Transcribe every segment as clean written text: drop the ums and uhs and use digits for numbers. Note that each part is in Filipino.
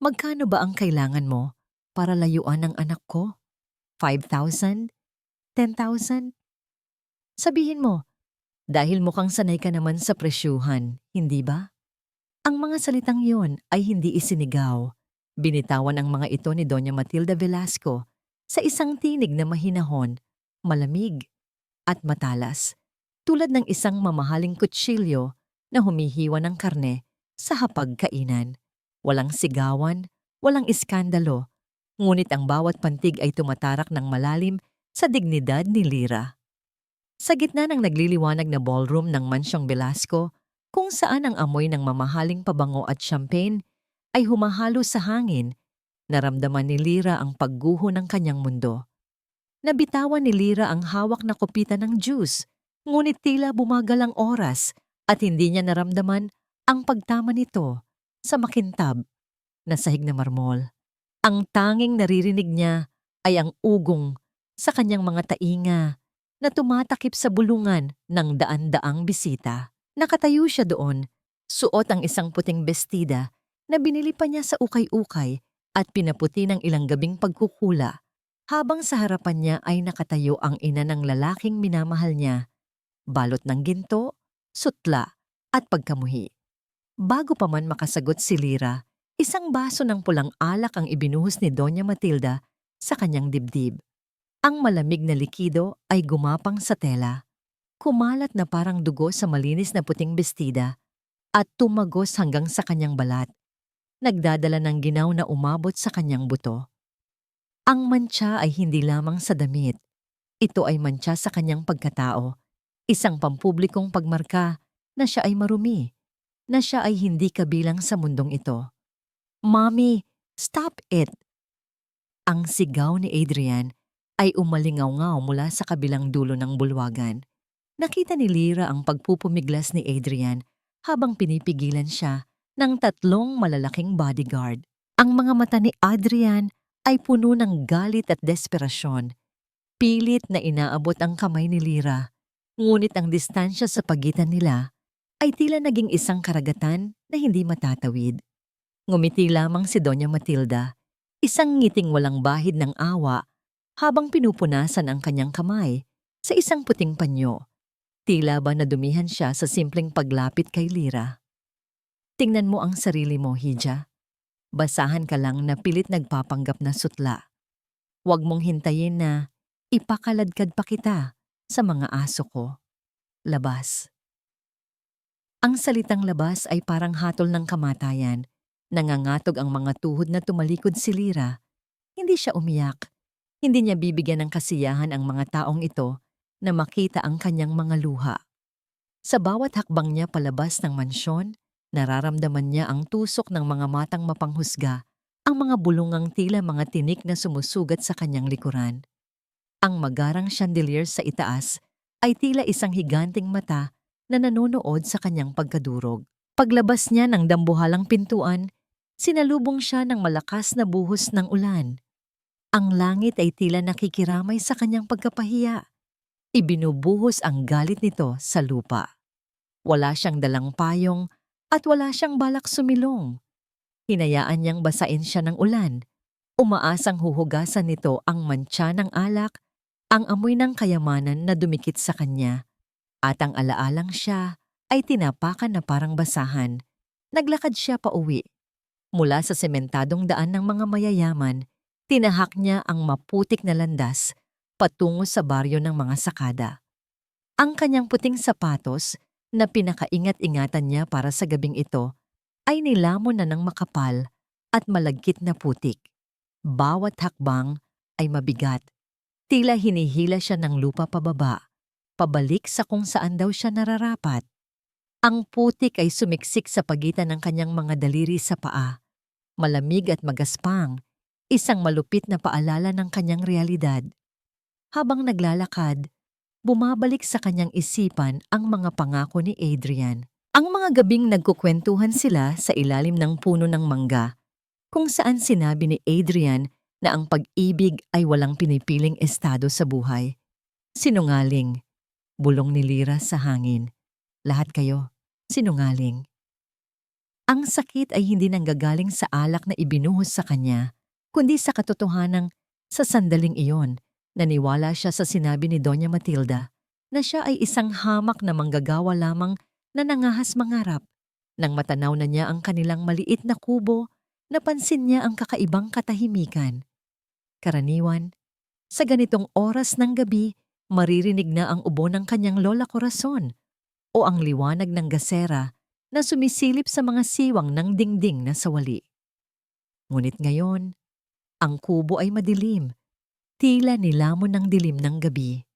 Magkano ba ang kailangan mo para layuan ang anak ko? 5,000? 10,000? Sabihin mo, dahil mukhang sanay ka naman sa presyuhan, hindi ba? Ang mga salitang yon ay hindi isinigaw. Binitawan ang mga ito ni Doña Matilda Velasco sa isang tinig na mahinahon, malamig, at matalas, tulad ng isang mamahaling kutsilyo na humihiwa ng karne sa hapagkainan. Walang sigawan, walang iskandalo, ngunit ang bawat pantig ay tumatarak ng malalim sa dignidad ni Lira. Sa gitna ng nagliliwanag na ballroom ng Mansyong Velasco, kung saan ang amoy ng mamahaling pabango at champagne ay humahalo sa hangin, naramdaman ni Lira ang pagguho ng kanyang mundo. Nabitawan ni Lira ang hawak na kopita ng juice, ngunit tila bumagal ang oras at hindi niya naramdaman ang pagtama nito sa makintab na sahig na marmol. Ang tanging naririnig niya ay ang ugong sa kanyang mga tainga na tumatakip sa bulungan ng daan-daang bisita. Nakatayo siya doon, suot ang isang puting bestida na binili pa niya sa ukay-ukay at pinaputi ng ilang gabing pagkukula, habang sa harapan niya ay nakatayo ang ina ng lalaking minamahal niya, balot ng ginto, sutla at pagkamuhi. Bago pa man makasagot si Lira, isang baso ng pulang alak ang ibinuhos ni Doña Matilda sa kanyang dibdib. Ang malamig na likido ay gumapang sa tela, kumalat na parang dugo sa malinis na puting bestida at tumagos hanggang sa kanyang balat, nagdadala ng ginaw na umabot sa kanyang buto. Ang mantsa ay hindi lamang sa damit. Ito ay mantsa sa kanyang pagkatao, isang pampublikong pagmarka na siya ay marumi, na siya ay hindi kabilang sa mundong ito. "Mommy, stop it!" Ang sigaw ni Adrian ay umalingaw-ngaw mula sa kabilang dulo ng bulwagan. Nakita ni Lira ang pagpupumiglas ni Adrian habang pinipigilan siya ng 3 malalaking bodyguard. Ang mga mata ni Adrian ay puno ng galit at desperasyon. Pilit na inaabot ang kamay ni Lira, ngunit ang distansya sa pagitan nila ay tila naging isang karagatan na hindi matatawid. Ngumiti lamang si Doña Matilda, isang ngiting walang bahid ng awa, habang pinupunasan ang kanyang kamay sa isang puting panyo. Tila ba nadumihan siya sa simpleng paglapit kay Lira. "Tingnan mo ang sarili mo, Hija. Basahan ka lang na pilit nagpapanggap na sutla. Huwag mong hintayin na ipakaladkad pa kita sa mga aso ko. Labas." Ang salitang labas ay parang hatol ng kamatayan. Nangangatog ang mga tuhod na tumalikod si Lira. Hindi siya umiyak. Hindi niya bibigyan ng kasiyahan ang mga taong ito na makita ang kanyang mga luha. Sa bawat hakbang niya palabas ng mansyon, nararamdaman niya ang tusok ng mga matang mapanghusga, ang mga bulungang tila mga tinik na sumusugat sa kanyang likuran. Ang magarang chandelier sa itaas ay tila isang higanting mata na nanonood sa kanyang pagkadurog. Paglabas niya ng dambuhalang pintuan, sinalubong siya ng malakas na buhos ng ulan. Ang langit ay tila nakikiramay sa kanyang pagkapahiya. Ibinubuhos ang galit nito sa lupa. Wala siyang dalang payong at wala siyang balak sumilong. Hinayaan niyang basain siya ng ulan. Umaasang huhugasan nito ang mantsa ng alak, ang amoy ng kayamanan na dumikit sa kanya. At ang alaalang siya ay tinapakan na parang basahan. Naglakad siya pauwi. Mula sa sementadong daan ng mga mayayaman, tinahak niya ang maputik na landas patungo sa baryo ng mga sakada. Ang kanyang puting sapatos na pinakaingat-ingatan niya para sa gabing ito ay nilamon na ng makapal at malagkit na putik. Bawat hakbang ay mabigat. Tila hinihila siya ng lupa pababa, pabalik sa kung saan daw siya nararapat. Ang putik ay sumiksik sa pagitan ng kanyang mga daliri sa paa. Malamig at magaspang, isang malupit na paalala ng kanyang realidad. Habang naglalakad, bumabalik sa kanyang isipan ang mga pangako ni Adrian. Ang mga gabing nagkukwentuhan sila sa ilalim ng puno ng mangga, kung saan sinabi ni Adrian na ang pag-ibig ay walang pinipiling estado sa buhay. "Sinungaling," bulong ni Lira sa hangin. "Lahat kayo, sinungaling." Ang sakit ay hindi nanggagaling sa alak na ibinuhos sa kanya, kundi sa katotohanang sa sandaling iyon, naniwala siya sa sinabi ni Doña Matilda na siya ay isang hamak na manggagawa lamang na nangahas mangarap. Nang matanaw na niya ang kanilang maliit na kubo, napansin niya ang kakaibang katahimikan. Karaniwan, sa ganitong oras ng gabi, maririnig na ang ubo ng kanyang Lola Corazon o ang liwanag ng gasera na sumisilip sa mga siwang ng dingding na sawali. Ngunit ngayon, ang kubo ay madilim, tila nilamon ng dilim ng gabi.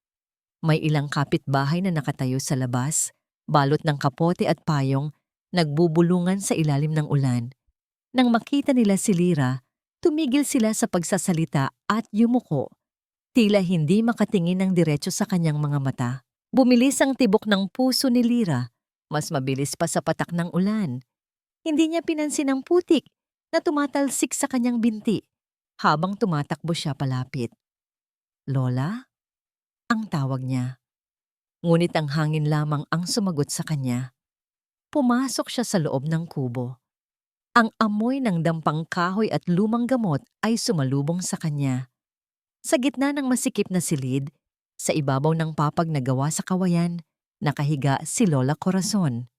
May ilang kapitbahay na nakatayo sa labas, balot ng kapote at payong, nagbubulungan sa ilalim ng ulan. Nang makita nila si Lira, tumigil sila sa pagsasalita at yumuko, tila hindi makatingin ng diretso sa kanyang mga mata. Bumilis ang tibok ng puso ni Lira, mas mabilis pa sa patak ng ulan. Hindi niya pinansin ang putik na tumatalsik sa kanyang binti habang tumatakbo siya palapit. Lola? Ang tawag niya. Ngunit ang hangin lamang ang sumagot sa kanya. Pumasok siya sa loob ng kubo. Ang amoy ng dampang kahoy at lumang gamot ay sumalubong sa kanya. Sa gitna ng masikip na silid, sa ibabaw ng papag na gawa sa kawayan, nakahiga si Lola Corazon.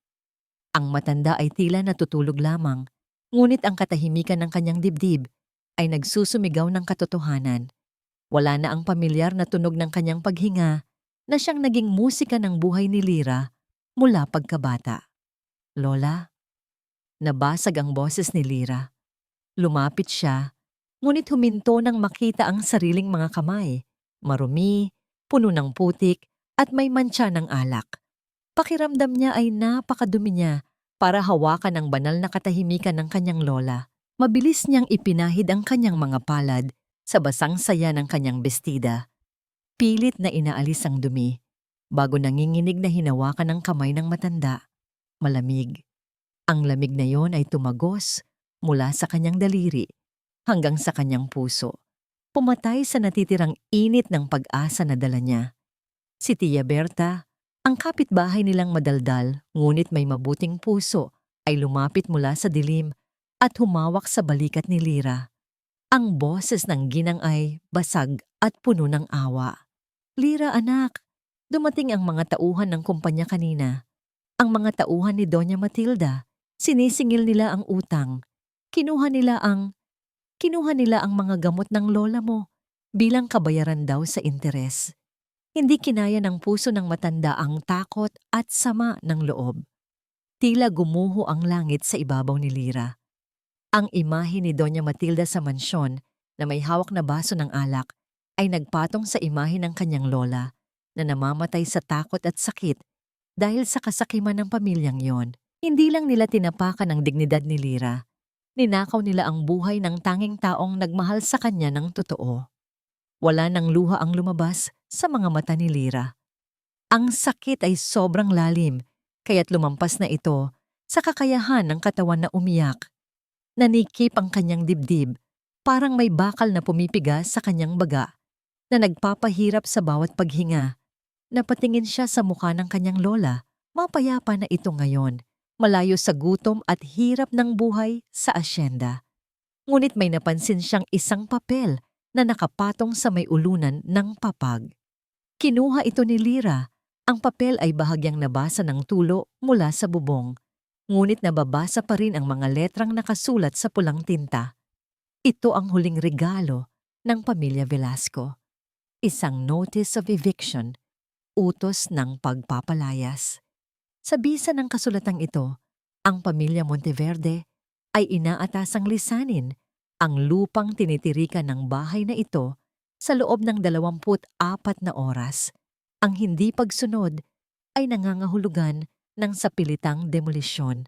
Ang matanda ay tila natutulog lamang, ngunit ang katahimikan ng kanyang dibdib ay nagsusumigaw ng katotohanan. Wala na ang pamilyar na tunog ng kanyang paghinga na siyang naging musika ng buhay ni Lira mula pagkabata. Lola, nabasag ang boses ni Lira. Lumapit siya, ngunit huminto nang makita ang sariling mga kamay. Marumi, puno ng putik, at may mantsa ng alak. Pakiramdam niya ay napakadumi niya para hawakan ang banal na katahimikan ng kanyang lola. Mabilis niyang ipinahid ang kanyang mga palad sa basang saya ng kanyang bestida. Pilit na inaalis ang dumi, bago nanginginig na hinawakan ang kamay ng matanda. Malamig. Ang lamig na yon ay tumagos mula sa kanyang daliri hanggang sa kanyang puso. Pumatay sa natitirang init ng pag-asa na dala niya. Si Tia Berta, ang kapitbahay nilang madaldal ngunit may mabuting puso, ay lumapit mula sa dilim at humawak sa balikat ni Lira. Ang boses ng ginang ay basag at puno ng awa. Lira anak, dumating ang mga tauhan ng kumpanya kanina. Ang mga tauhan ni Doña Matilda, sinisingil nila ang utang. Kinuha nila ang mga gamot ng lola mo bilang kabayaran daw sa interes. Hindi kinaya ng puso ng matanda ang takot at sama ng loob. Tila gumuho ang langit sa ibabaw ni Lira. Ang imahe ni Doña Matilda sa mansyon na may hawak na baso ng alak ay nagpatong sa imahe ng kanyang lola na namamatay sa takot at sakit dahil sa kasakiman ng pamilyang yon. Hindi lang nila tinapakan ang dignidad ni Lira. Ninakaw nila ang buhay ng tanging taong nagmahal sa kanya ng totoo. Wala nang luha ang lumabas sa mga mata ni Lira. Ang sakit ay sobrang lalim, kaya't lumampas na ito sa kakayahan ng katawan na umiyak. Nanikip ang kanyang dibdib, parang may bakal na pumipiga sa kanyang baga, na nagpapahirap sa bawat paghinga. Napatingin siya sa mukha ng kanyang lola, mapayapa na ito ngayon, malayo sa gutom at hirap ng buhay sa asyenda. Ngunit may napansin siyang isang papel na nakapatong sa may ulunan ng papag. Kinuha ito ni Lira. Ang papel ay bahagyang nabasa ng tulo mula sa bubong, ngunit nababasa pa rin ang mga letrang nakasulat sa pulang tinta. Ito ang huling regalo ng pamilya Velasco. Isang notice of eviction, utos ng pagpapalayas. Sa bisa ng kasulatang ito, ang pamilya Monteverde ay inaatasang lisanin ang lupang tinitirikan ng bahay na ito sa loob ng 24 na oras. Ang hindi pagsunod ay nangangahulugan ng sapilitang demolisyon.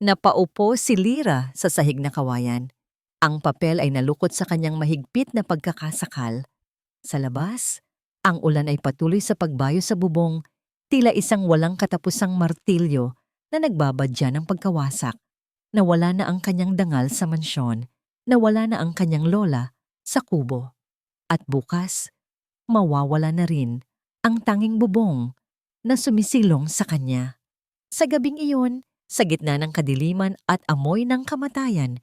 Napaupo si Lira sa sahig na kawayan. Ang papel ay nalukot sa kanyang mahigpit na pagkakasakal. Sa labas, ang ulan ay patuloy sa pagbayo sa bubong, tila isang walang katapusang martilyo na nagbabadya ng pagkawasak. Nawala na ang kanyang dangal sa mansyon, nawala na ang kanyang lola sa kubo. At bukas, mawawala na rin ang tanging bubong na sumisilong sa kanya. Sa gabing iyon, Sa gitna ng kadiliman at amoy ng kamatayan,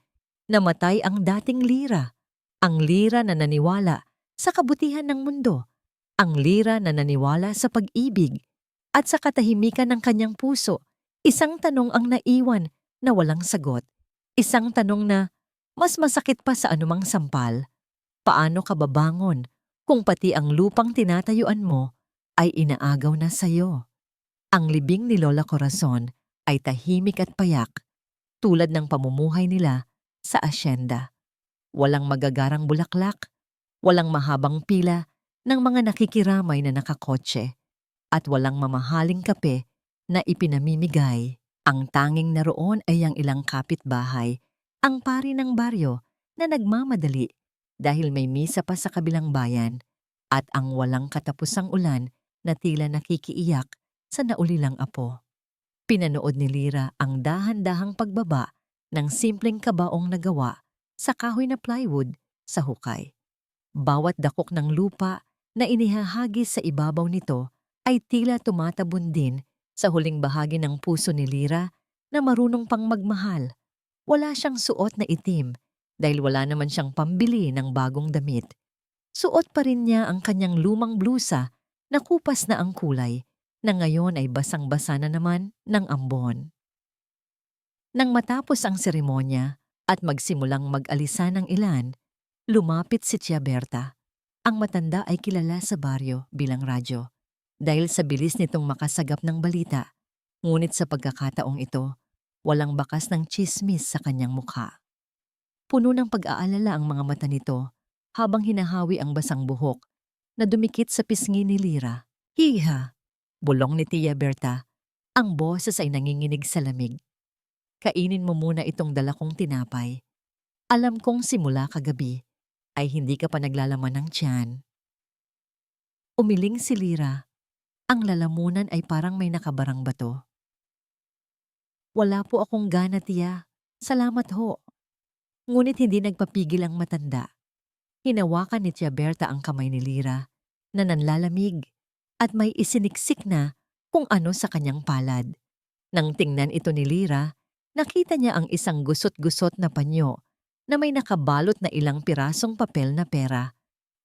namatay ang dating Lira. Ang Lira na naniwala sa kabutihan ng mundo. Ang Lira na naniwala sa pag-ibig at sa katahimikan ng kanyang puso. Isang tanong ang naiwan na walang sagot. Isang tanong na mas masakit pa sa anumang sampal. Paano ka babangon kung pati ang lupang tinatayuan mo ay inaagaw na sayo? Ang libing ni Lola Corazon ay tahimik at payak, tulad ng pamumuhay nila sa asyenda. Walang magagarang bulaklak, walang mahabang pila ng mga nakikiramay na nakakotse, at walang mamahaling kape na ipinamimigay. Ang tanging naroon ay ang ilang kapitbahay, ang pari ng baryo na nagmamadali dahil may misa pa sa kabilang bayan, at ang walang katapusang ulan na tila nakikiiyak sa naulilang apo. Pinanood ni Lira ang dahan-dahang pagbaba ng simpleng kabaong nagawa sa kahoy na plywood sa hukay. Bawat dakok ng lupa na inihahagis sa ibabaw nito ay tila tumatabon din sa huling bahagi ng puso ni Lira na marunong pang magmahal. Wala siyang suot na itim dahil wala naman siyang pambili ng bagong damit. Suot pa rin niya ang kanyang lumang blusa na kupas na ang kulay, na ngayon ay basang-basa na naman ng ambon. Nang matapos ang seremonya at magsimulang mag-alisa ng ilan, lumapit si Tia Berta. Ang matanda ay kilala sa baryo bilang radyo dahil sa bilis nitong makasagap ng balita. Ngunit sa pagkakataong ito, walang bakas ng tsismis sa kanyang mukha. Puno ng pag-aalala ang mga mata nito habang hinahawi ang basang buhok na dumikit sa pisngi ni Lira. Hiha! Bulong ni Tia Berta. Ang boses ay nanginginig sa lamig. Kainin mo muna itong dala kong tinapay. Alam kong simula kagabi ay hindi ka pa naglalaman ng tiyan. Umiling si Lira. Ang lalamunan ay parang may nakabarang bato. Wala po akong gana, Tia. Salamat ho. Ngunit hindi nagpapigil ang matanda. Hinawakan ni Tia Berta ang kamay ni Lira na nanlalamig at may isiniksik na kung ano sa kanyang palad. Nang tingnan ito ni Lira, nakita niya ang isang gusot-gusot na panyo na may nakabalot na ilang pirasong papel na pera,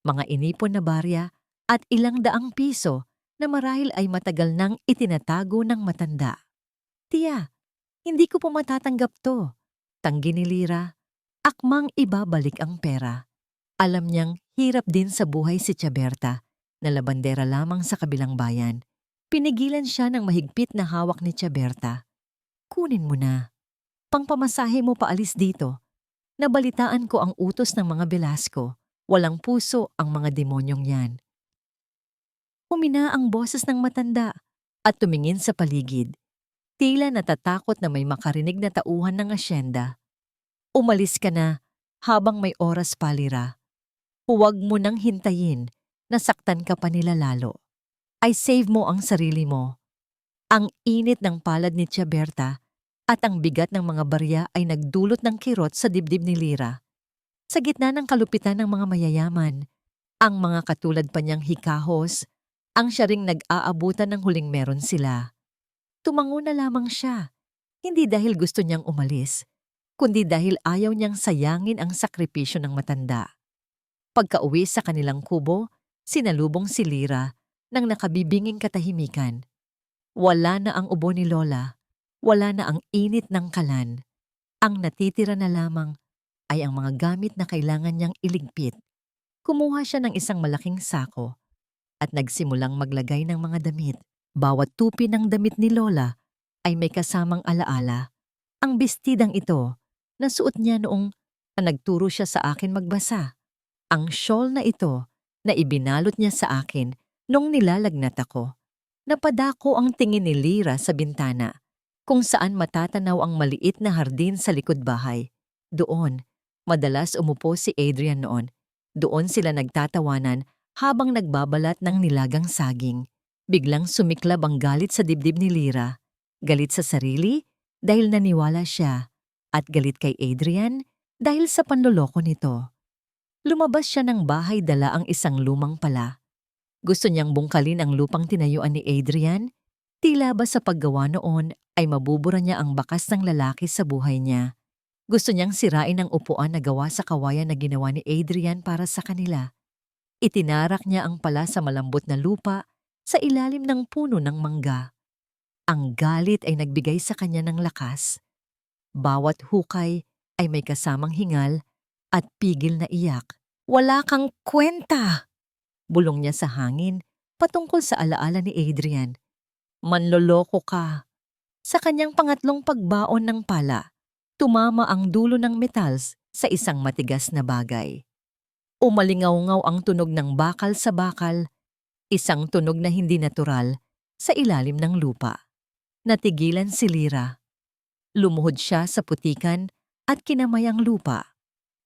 mga inipon na barya at ilang daang piso na marahil ay matagal nang itinatago ng matanda. Tia, hindi ko po matatanggap to. Tanggi ni Lira, akmang ibabalik ang pera. Alam niyang hirap din sa buhay si Tia Berta, na labandera lamang sa kabilang bayan. Pinigilan siya ng mahigpit na hawak ni Tia Berta. Kunin mo na. Pangpamasahe mo paalis dito. Nabalitaan ko ang utos ng mga Velasco. Walang puso ang mga demonyong yan. Humina ang boses ng matanda at tumingin sa paligid. Tila natatakot na may makarinig na tauhan ng asyenda. Umalis ka na habang may oras pa, Lira. Huwag mo nang hintayin na saktan ka pa nila lalo. Ay save mo ang sarili mo. Ang init ng palad ni Tia Berta at ang bigat ng mga barya ay nagdulot ng kirot sa dibdib ni Lira. Sa gitna ng kalupitan ng mga mayayaman, ang mga katulad pa niyang hikahos, ang siya ring nag-aabutan ng huling meron sila. Tumango na lamang siya, hindi dahil gusto niyang umalis, kundi dahil ayaw niyang sayangin ang sakripisyo ng matanda. Pagka-uwi sa kanilang kubo, sinalubong si Lira ng nakabibinging katahimikan. Wala na ang ubo ni Lola, wala na ang init ng kalan. Ang natitira na lamang ay ang mga gamit na kailangan niyang iligpit. Kumuha siya ng isang malaking sako at nagsimulang maglagay ng mga damit. Bawat tupi ng damit ni Lola ay may kasamang alaala. Ang bestidang ito na suot niya noong nagturo siya sa akin magbasa. Ang shawl na ito na ibinalot niya sa akin nung nilalagnat ako. Napadako ang tingin ni Lira sa bintana, kung saan matatanaw ang maliit na hardin sa likod bahay. Doon, madalas umupo si Adrian noon. Doon sila nagtatawanan habang nagbabalat ng nilagang saging. Biglang sumiklab ang galit sa dibdib ni Lira. Galit sa sarili dahil naniwala siya, at galit kay Adrian dahil sa panloloko nito. Lumabas siya ng bahay, dala ang isang lumang pala. Gusto niyang bungkalin ang lupang tinayuan ni Adrian, Tila ba sa paggawa noon ay mabubura niya ang bakas ng lalaki sa buhay niya. Gusto niyang sirain ang upuan na gawa sa kawayan na ginawa ni Adrian para sa kanila. Itinarak niya ang pala sa malambot na lupa sa ilalim ng puno ng mangga. Ang galit ay nagbigay sa kanya ng lakas. Bawat hukay ay may kasamang hingal at pigil na iyak. Wala kang kwenta! Bulong niya sa hangin patungkol sa alaala ni Adrian. Manloloko ka. Sa kanyang pangatlong pagbaon ng pala, tumama ang dulo ng metals sa isang matigas na bagay. Umalingaw-ngaw ang tunog ng bakal sa bakal, isang tunog na hindi natural sa ilalim ng lupa. Natigilan si Lyra. Lumuhod siya sa putikan at kinamay ang lupa.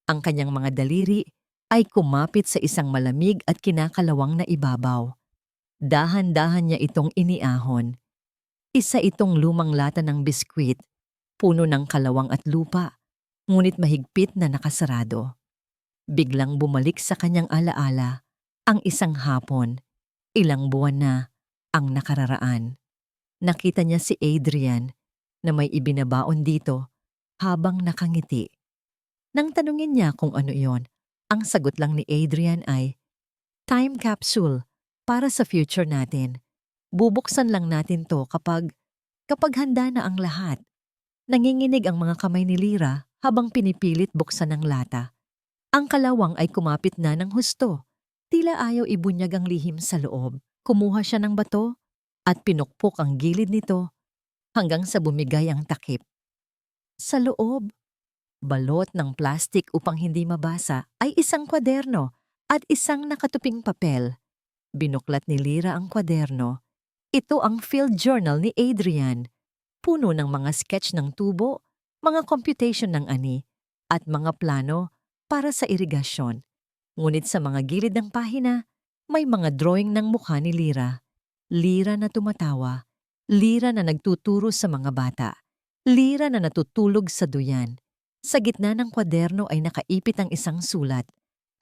Ang kanyang mga daliri ay kumapit sa isang malamig at kinakalawang na ibabaw. Dahan-dahan niya itong iniahon. Isa itong lumang lata ng biskwit, puno ng kalawang at lupa, ngunit mahigpit na nakasarado. Biglang bumalik sa kanyang alaala ang isang hapon, ilang buwan na ang nakararaan. Nakita niya si Adrian na may ibinabaon dito habang nakangiti. Nang tanungin niya kung ano iyon, ang sagot lang ni Adrian ay, "Time capsule para sa future natin. Bubuksan lang natin to kapag handa na ang lahat." Nanginginig ang mga kamay ni Lyra habang pinipilit buksan ang lata. Ang kalawang ay kumapit na ng husto. Tila ayaw ibunyag ang lihim sa loob. Kumuha siya ng bato at pinukpok ang gilid nito hanggang sa bumigay ang takip. Sa loob, balot ng plastik upang hindi mabasa ay isang kwaderno at isang nakatuping papel. Binuklat ni Lyra ang kwaderno. Ito ang field journal ni Adrian. Puno ng mga sketch ng tubo, mga computation ng ani, at mga plano para sa irigasyon. Ngunit sa mga gilid ng pahina, may mga drawing ng mukha ni Lyra. Lyra na tumatawa, Lyra na nagtuturo sa mga bata, Lyra na natutulog sa duyan. Sa gitna ng kwaderno ay nakaipit ang isang sulat.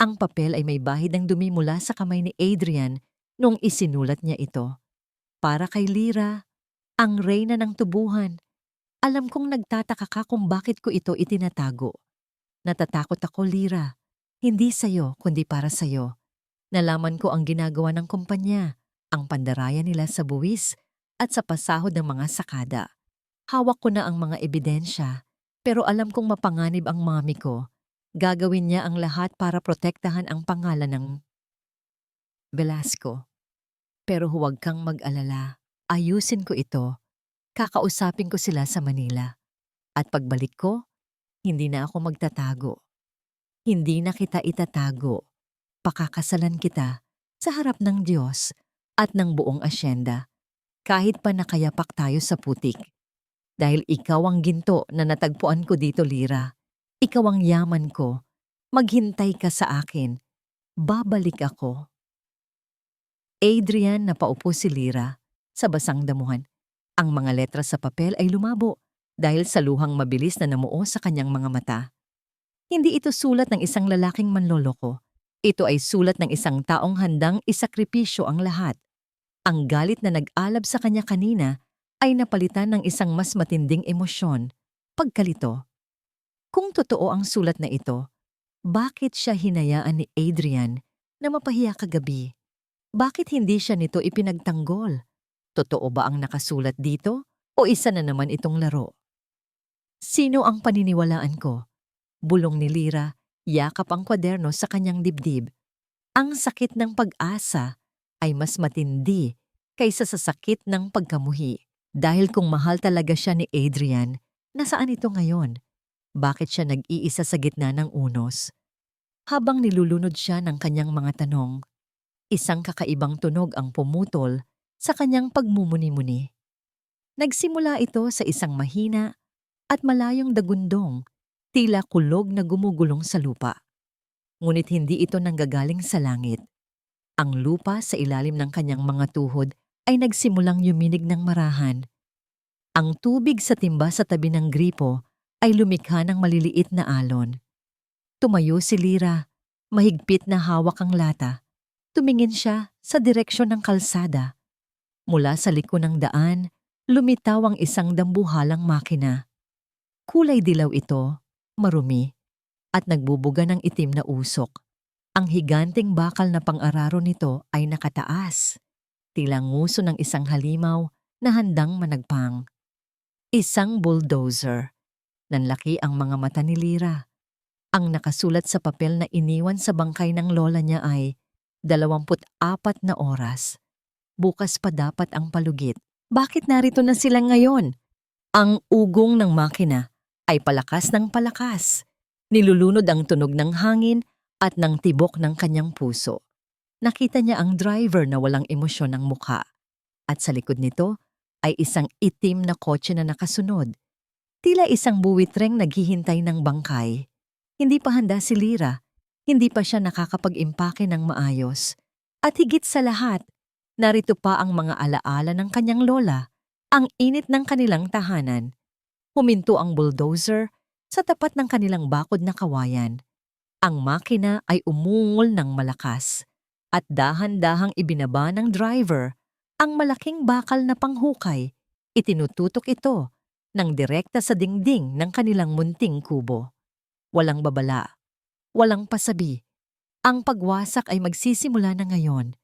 Ang papel ay may bahid ng dumi mula sa kamay ni Adrian nung isinulat niya ito. Para kay Lyra, ang reyna ng tubuhan. Alam kong nagtataka ka kung bakit ko ito itinatago. Natatakot ako, Lyra. Hindi sa'yo, kundi para sa'yo. Nalaman ko ang ginagawa ng kumpanya, ang pandaraya nila sa buwis at sa pasahod ng mga sakada. Hawak ko na ang mga ebidensya, pero alam kong mapanganib ang mami ko. Gagawin niya ang lahat para protektahan ang pangalan ng Velasco. Pero huwag kang mag-alala. Ayusin ko ito. Kakausapin ko sila sa Manila. At pagbalik ko, hindi na ako magtatago. Hindi na kita itatago. Pakakasalan kita sa harap ng Diyos at ng buong asyenda. Kahit pa nakayapak tayo sa putik. Dahil ikaw ang ginto na natagpuan ko dito, Lyra. Ikaw ang yaman ko. Maghintay ka sa akin. Babalik ako. Adrian napaupo si Lyra sa basang damuhan. Ang mga letra sa papel ay lumabo dahil sa luhang mabilis na namuo sa kanyang mga mata. Hindi ito sulat ng isang lalaking manloloko. Ito ay sulat ng isang taong handang isakripisyo ang lahat. Ang galit na nag-alab sa kanya kanina ay napalitan ng isang mas matinding emosyon, pagkalito. Kung totoo ang sulat na ito, bakit siya hinayaan ni Adrian na mapahiya kagabi? Bakit hindi siya nito ipinagtanggol? Totoo ba ang nakasulat dito o isa na naman itong laro? Sino ang paniniwalaan ko? Bulong ni Lyra, yakap ang kwaderno sa kanyang dibdib. Ang sakit ng pag-asa ay mas matindi kaysa sa sakit ng pagkamuhi. Dahil kung mahal talaga siya ni Adrian, nasaan ito ngayon? Bakit siya nag-iisa sa gitna ng unos? Habang nilulunod siya ng kanyang mga tanong, isang kakaibang tunog ang pumutol sa kanyang pagmumuni-muni. Nagsimula ito sa isang mahina at malayong dagundong, tila kulog na gumugulong sa lupa. Ngunit hindi ito nanggagaling sa langit. Ang lupa sa ilalim ng kanyang mga tuhod ay nagsimulang yuminig ng marahan. Ang tubig sa timba sa tabi ng gripo ay lumikha ng maliliit na alon. Tumayo si Lyra, mahigpit na hawak ang lata. Tumingin siya sa direksyon ng kalsada. Mula sa liko ng daan, lumitaw ang isang dambuhalang makina. Kulay dilaw ito, marumi, at nagbubuga ng itim na usok. Ang higanting bakal na pang-araro nito ay nakataas, tila nguso ng isang halimaw na handang managpang. Isang bulldozer. Nanlaki ang mga mata ni Lira. Ang nakasulat sa papel na iniwan sa bangkay ng lola niya ay 24 na oras. Bukas pa dapat ang palugit. Bakit narito na sila ngayon? Ang ugong ng makina ay palakas ng palakas. Nilulunod ang tunog ng hangin at ng tibok ng kanyang puso. Nakita niya ang driver na walang emosyon ng mukha. At sa likod nito ay isang itim na kotse na nakasunod. Tila isang buwitreng naghihintay ng bangkay. Hindi pa handa si Lira. Hindi pa siya nakakapag-impake ng maayos. At higit sa lahat, narito pa ang mga alaala ng kanyang lola, ang init ng kanilang tahanan. Huminto ang bulldozer sa tapat ng kanilang bakod na kawayan. Ang makina ay umungol ng malakas at dahan-dahang ibinaba ng driver ang malaking bakal na panghukay. Itinututok ito ng direkta sa dingding ng kanilang munting kubo. Walang babala, walang pasabi. Ang pagwasak ay magsisimula na ngayon.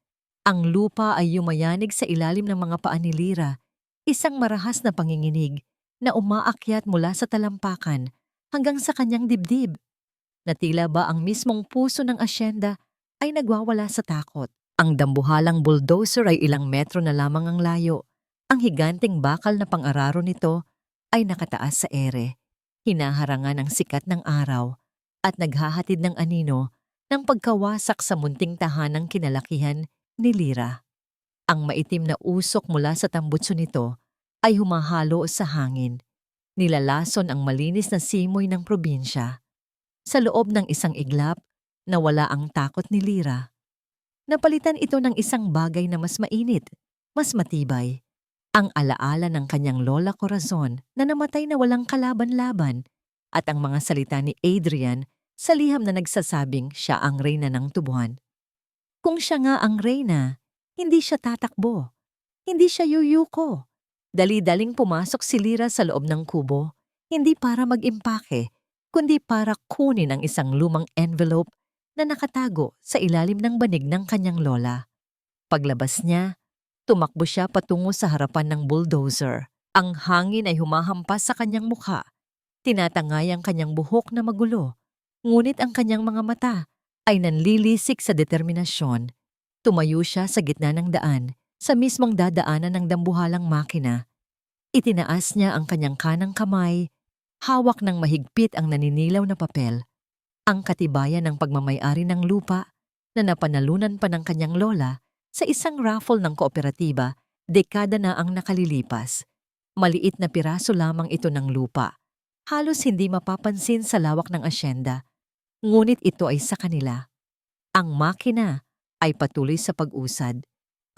Ang lupa ay yumayanig sa ilalim ng mga paa ni Lira, isang marahas na panginginig na umaakyat mula sa talampakan hanggang sa kanyang dibdib. Na tila ba ang mismong puso ng asyenda ay nagwawala sa takot. Ang dambuhalang bulldozer ay ilang metro na lamang ang layo. Ang higanting bakal na pang-araro nito ay nakataas sa ere, hinaharangan ng sikat ng araw at naghahatid ng anino ng pagkawasak sa munting tahanang kinalakihan ni Lira. Ang maitim na usok mula sa tambutso nito ay humahalo sa hangin. Nilalason ang malinis na simoy ng probinsya. Sa loob ng isang iglap, nawala ang takot ni Lira. Napalitan ito ng isang bagay na mas mainit, mas matibay. Ang alaala ng kanyang lola Corazon na namatay na walang kalaban-laban at ang mga salita ni Adrian sa liham na nagsasabing siya ang reyna ng tubuhan. Kung siya nga ang reyna, hindi siya tatakbo. Hindi siya yuyuko. Dali-daling pumasok si Lira sa loob ng kubo, hindi para mag-impake, kundi para kunin ang isang lumang envelope na nakatago sa ilalim ng banig ng kanyang lola. Paglabas niya, tumakbo siya patungo sa harapan ng bulldozer. Ang hangin ay humahampas sa kanyang mukha. Tinatangay ang kanyang buhok na magulo. Ngunit ang kanyang mga mata ay nanlilisik sa determinasyon. Tumayo siya sa gitna ng daan, sa mismong dadaanan ng dambuhalang makina. Itinaas niya ang kanyang kanang kamay, hawak ng mahigpit ang naninilaw na papel. Ang katibayan ng pagmamayari ng lupa na napanalunan pa ng kanyang lola sa isang raffle ng kooperatiba, dekada na ang nakalilipas. Maliit na piraso lamang ito ng lupa. Halos hindi mapapansin sa lawak ng asyenda. Ngunit ito ay sa kanila. Ang makina ay patuloy sa pag-usad.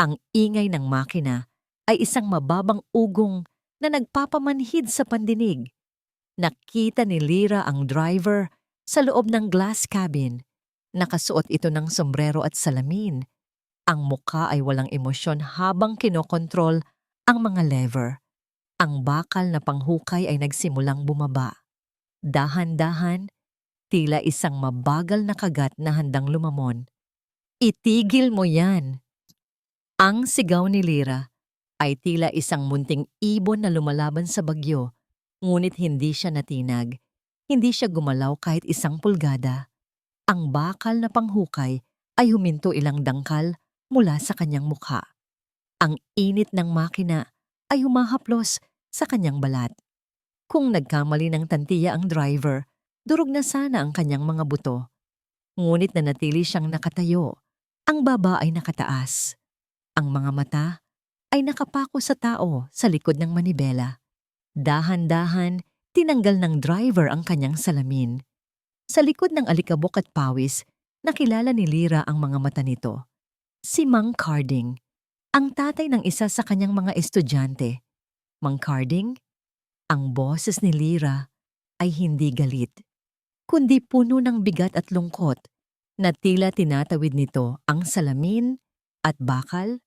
Ang ingay ng makina ay isang mababang ugong na nagpapamanhid sa pandinig. Nakita ni Lira ang driver sa loob ng glass cabin. Nakasuot ito ng sombrero at salamin. Ang mukha ay walang emosyon habang kinokontrol ang mga lever. Ang bakal na panghukay ay nagsimulang bumaba. Dahan-dahan, tila isang mabagal na kagat na handang lumamon. Itigil mo yan! Ang sigaw ni Lira ay tila isang munting ibon na lumalaban sa bagyo, ngunit hindi siya natinag. Hindi siya gumalaw kahit isang pulgada. Ang bakal na panghukay ay huminto ilang dangkal mula sa kanyang mukha. Ang init ng makina ay humahaplos sa kanyang balat. Kung nagkamali ng tantiya ang driver, durog na sana ang kanyang mga buto. Ngunit nanatili siyang nakatayo. Ang baba ay nakataas. Ang mga mata ay nakapako sa tao sa likod ng manibela. Dahan-dahan, tinanggal ng driver ang kanyang salamin. Sa likod ng alikabok at pawis, nakilala ni Lira ang mga mata nito. Si Mang Carding, ang tatay ng isa sa kanyang mga estudyante. Mang Carding, ang boses ni Lira ay hindi galit, kundi puno ng bigat at lungkot na tila tinatawid nito ang salamin at bakal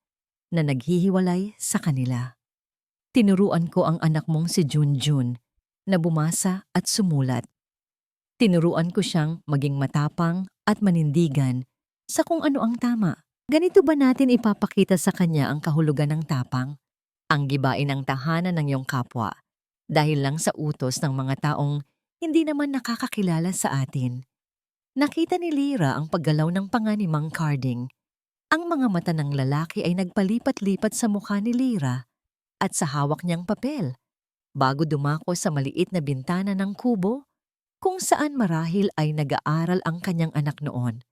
na naghihiwalay sa kanila. Tinuruan ko ang anak mong si Junjun na bumasa at sumulat. Tinuruan ko siyang maging matapang at manindigan sa kung ano ang tama. Ganito ba natin ipapakita sa kanya ang kahulugan ng tapang? Ang gibain ang tahanan ng iyong kapwa dahil lang sa utos ng mga taong hindi naman nakakakilala sa atin. Nakita ni Lyra ang paggalaw ng panga ni Mang Carding. Ang mga mata ng lalaki ay nagpalipat-lipat sa mukha ni Lyra at sa hawak niyang papel bago dumako sa maliit na bintana ng kubo kung saan marahil ay nag-aaral ang kanyang anak noon.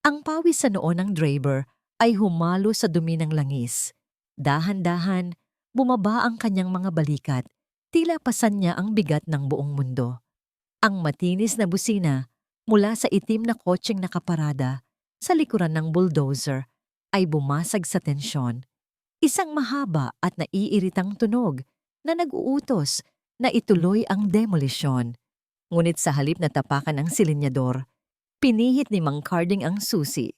Ang pawis sa noo ng Draper ay humalo sa dumi ng langis. Dahan-dahan, bumaba ang kanyang mga balikat, tila pasan niya ang bigat ng buong mundo. Ang matinis na busina mula sa itim na kotseng nakaparada sa likuran ng bulldozer ay bumasag sa tensyon. Isang mahaba at naiiritang tunog na nag-uutos na ituloy ang demolisyon. Ngunit sa halip na tapakan ng silinyador, pinihit ni Mang Carding ang susi.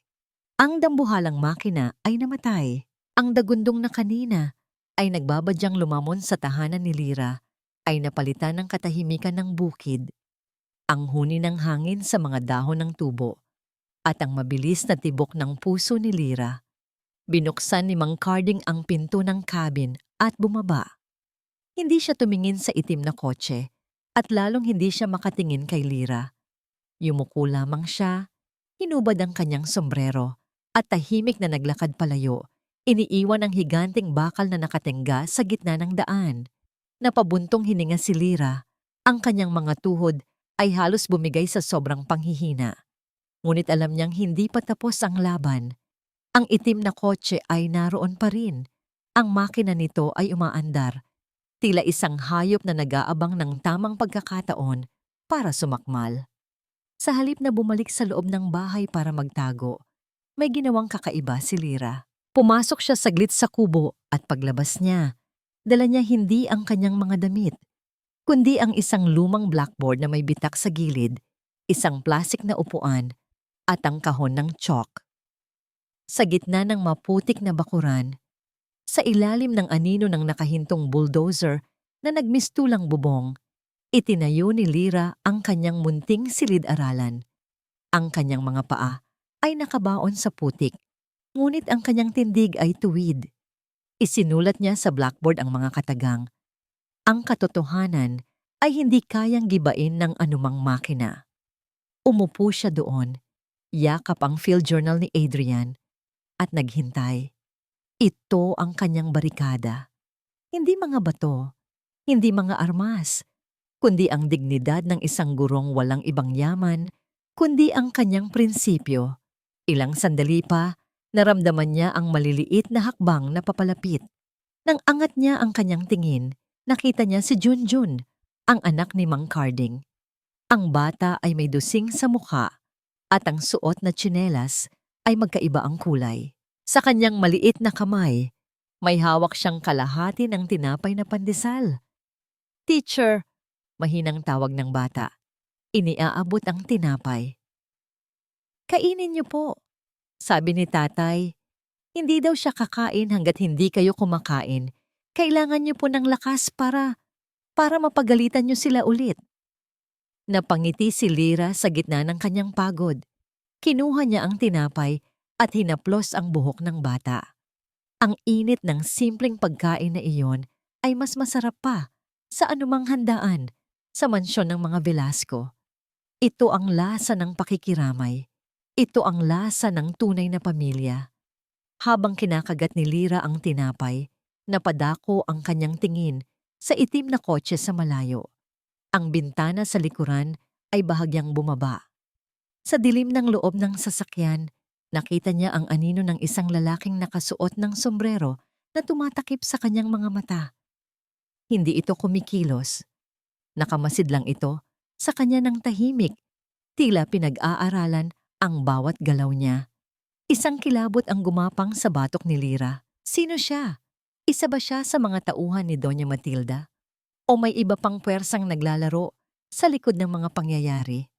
Ang dambuhalang makina ay namatay. Ang dagundong na kanina ay nagbabadyang lumamon sa tahanan ni Lyra ay napalitan ng katahimikan ng bukid. Ang huni ng hangin sa mga dahon ng tubo at ang mabilis na tibok ng puso ni Lyra. Binuksan ni Mang Carding ang pinto ng cabin at bumaba. Hindi siya tumingin sa itim na kotse at lalong hindi siya makatingin kay Lyra. Yumuko lamang siya, hinubad ang kanyang sombrero at tahimik na naglakad palayo, iniiwan ang higanting bakal na nakatingga sa gitna ng daan. Napabuntong hininga si Lyra, ang kanyang mga tuhod ay halos bumigay sa sobrang panghihina. Ngunit alam niyang hindi pa tapos ang laban. Ang itim na kotse ay naroon pa rin. Ang makina nito ay umaandar. Tila isang hayop na nag-aabang ng tamang pagkakataon para sumakmal. Sa halip na bumalik sa loob ng bahay para magtago, may ginawang kakaiba si Lyra. Pumasok siya saglit sa kubo at paglabas niya, dala niya hindi ang kanyang mga damit, kundi ang isang lumang blackboard na may bitak sa gilid, isang plastik na upuan, at ang kahon ng chalk. Sa gitna ng maputik na bakuran, sa ilalim ng anino ng nakahintong bulldozer na nagmistulang bubong, itinayo ni Lyra ang kanyang munting silid-aralan. Ang kanyang mga paa ay nakabaon sa putik, ngunit ang kanyang tindig ay tuwid. Isinulat niya sa blackboard ang mga katagang. Ang katotohanan ay hindi kayang gibain ng anumang makina. Umupo siya doon, yakap ang field journal ni Adrian, at naghintay. Ito ang kanyang barikada. Hindi mga bato, hindi mga armas, kundi ang dignidad ng isang gurong walang ibang yaman, kundi ang kanyang prinsipyo. Ilang sandali pa, naramdaman niya ang maliliit na hakbang na papalapit. Nang angat niya ang kanyang tingin, nakita niya si Junjun, ang anak ni Mang Carding. Ang bata ay may dusing sa mukha at ang suot na tsinelas ay magkaiba ang kulay. Sa kanyang maliit na kamay, may hawak siyang kalahati ng tinapay na pandesal. "Teacher," mahinang tawag ng bata. Iniaabot ang tinapay. "Kainin niyo po," sabi ni tatay. Hindi daw siya kakain hanggat hindi kayo kumakain. Kailangan niyo po ng lakas para mapagalitan niyo sila ulit. Napangiti si Lyra sa gitna ng kanyang pagod. Kinuha niya ang tinapay at hinaplos ang buhok ng bata. Ang init ng simpleng pagkain na iyon ay mas masarap pa sa anumang handaan sa mansyon ng mga Velasco. Ito ang lasa ng pakikiramay. Ito ang lasa ng tunay na pamilya. Habang kinakagat ni Lyra ang tinapay, napadako ang kanyang tingin sa itim na kotse sa malayo. Ang bintana sa likuran ay bahagyang bumaba. Sa dilim ng loob ng sasakyan, nakita niya ang anino ng isang lalaking nakasuot ng sombrero na tumatakip sa kanyang mga mata. Hindi ito kumikilos. Nakamasid lang ito sa kanya ng tahimik. Tila pinag-aaralan ang bawat galaw niya. Isang kilabot ang gumapang sa batok ni Lyra. Sino siya? Isa ba siya sa mga tauhan ni Doña Matilda? O may iba pang puwersang naglalaro sa likod ng mga pangyayari?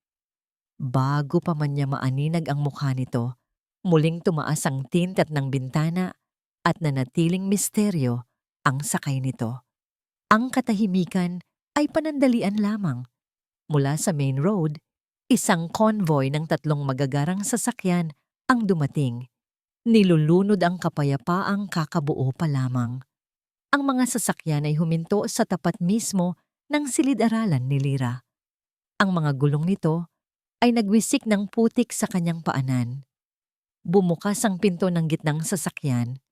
Bago pa man niya maaninag ang mukha nito, muling tumaas ang tintat ng bintana at nanatiling misteryo ang sakay nito. Ang katahimikan ay panandalian lamang. Mula sa main road, isang convoy ng 3 magagarang sasakyan ang dumating. Nilulunod ang kapayapaang kakabuo pa lamang. Ang mga sasakyan ay huminto sa tapat mismo ng silid-aralan ni Lyra. Ang mga gulong nito ay nagwisik ng putik sa kanyang paanan. Bumukas ang pinto ng gitnang sasakyan.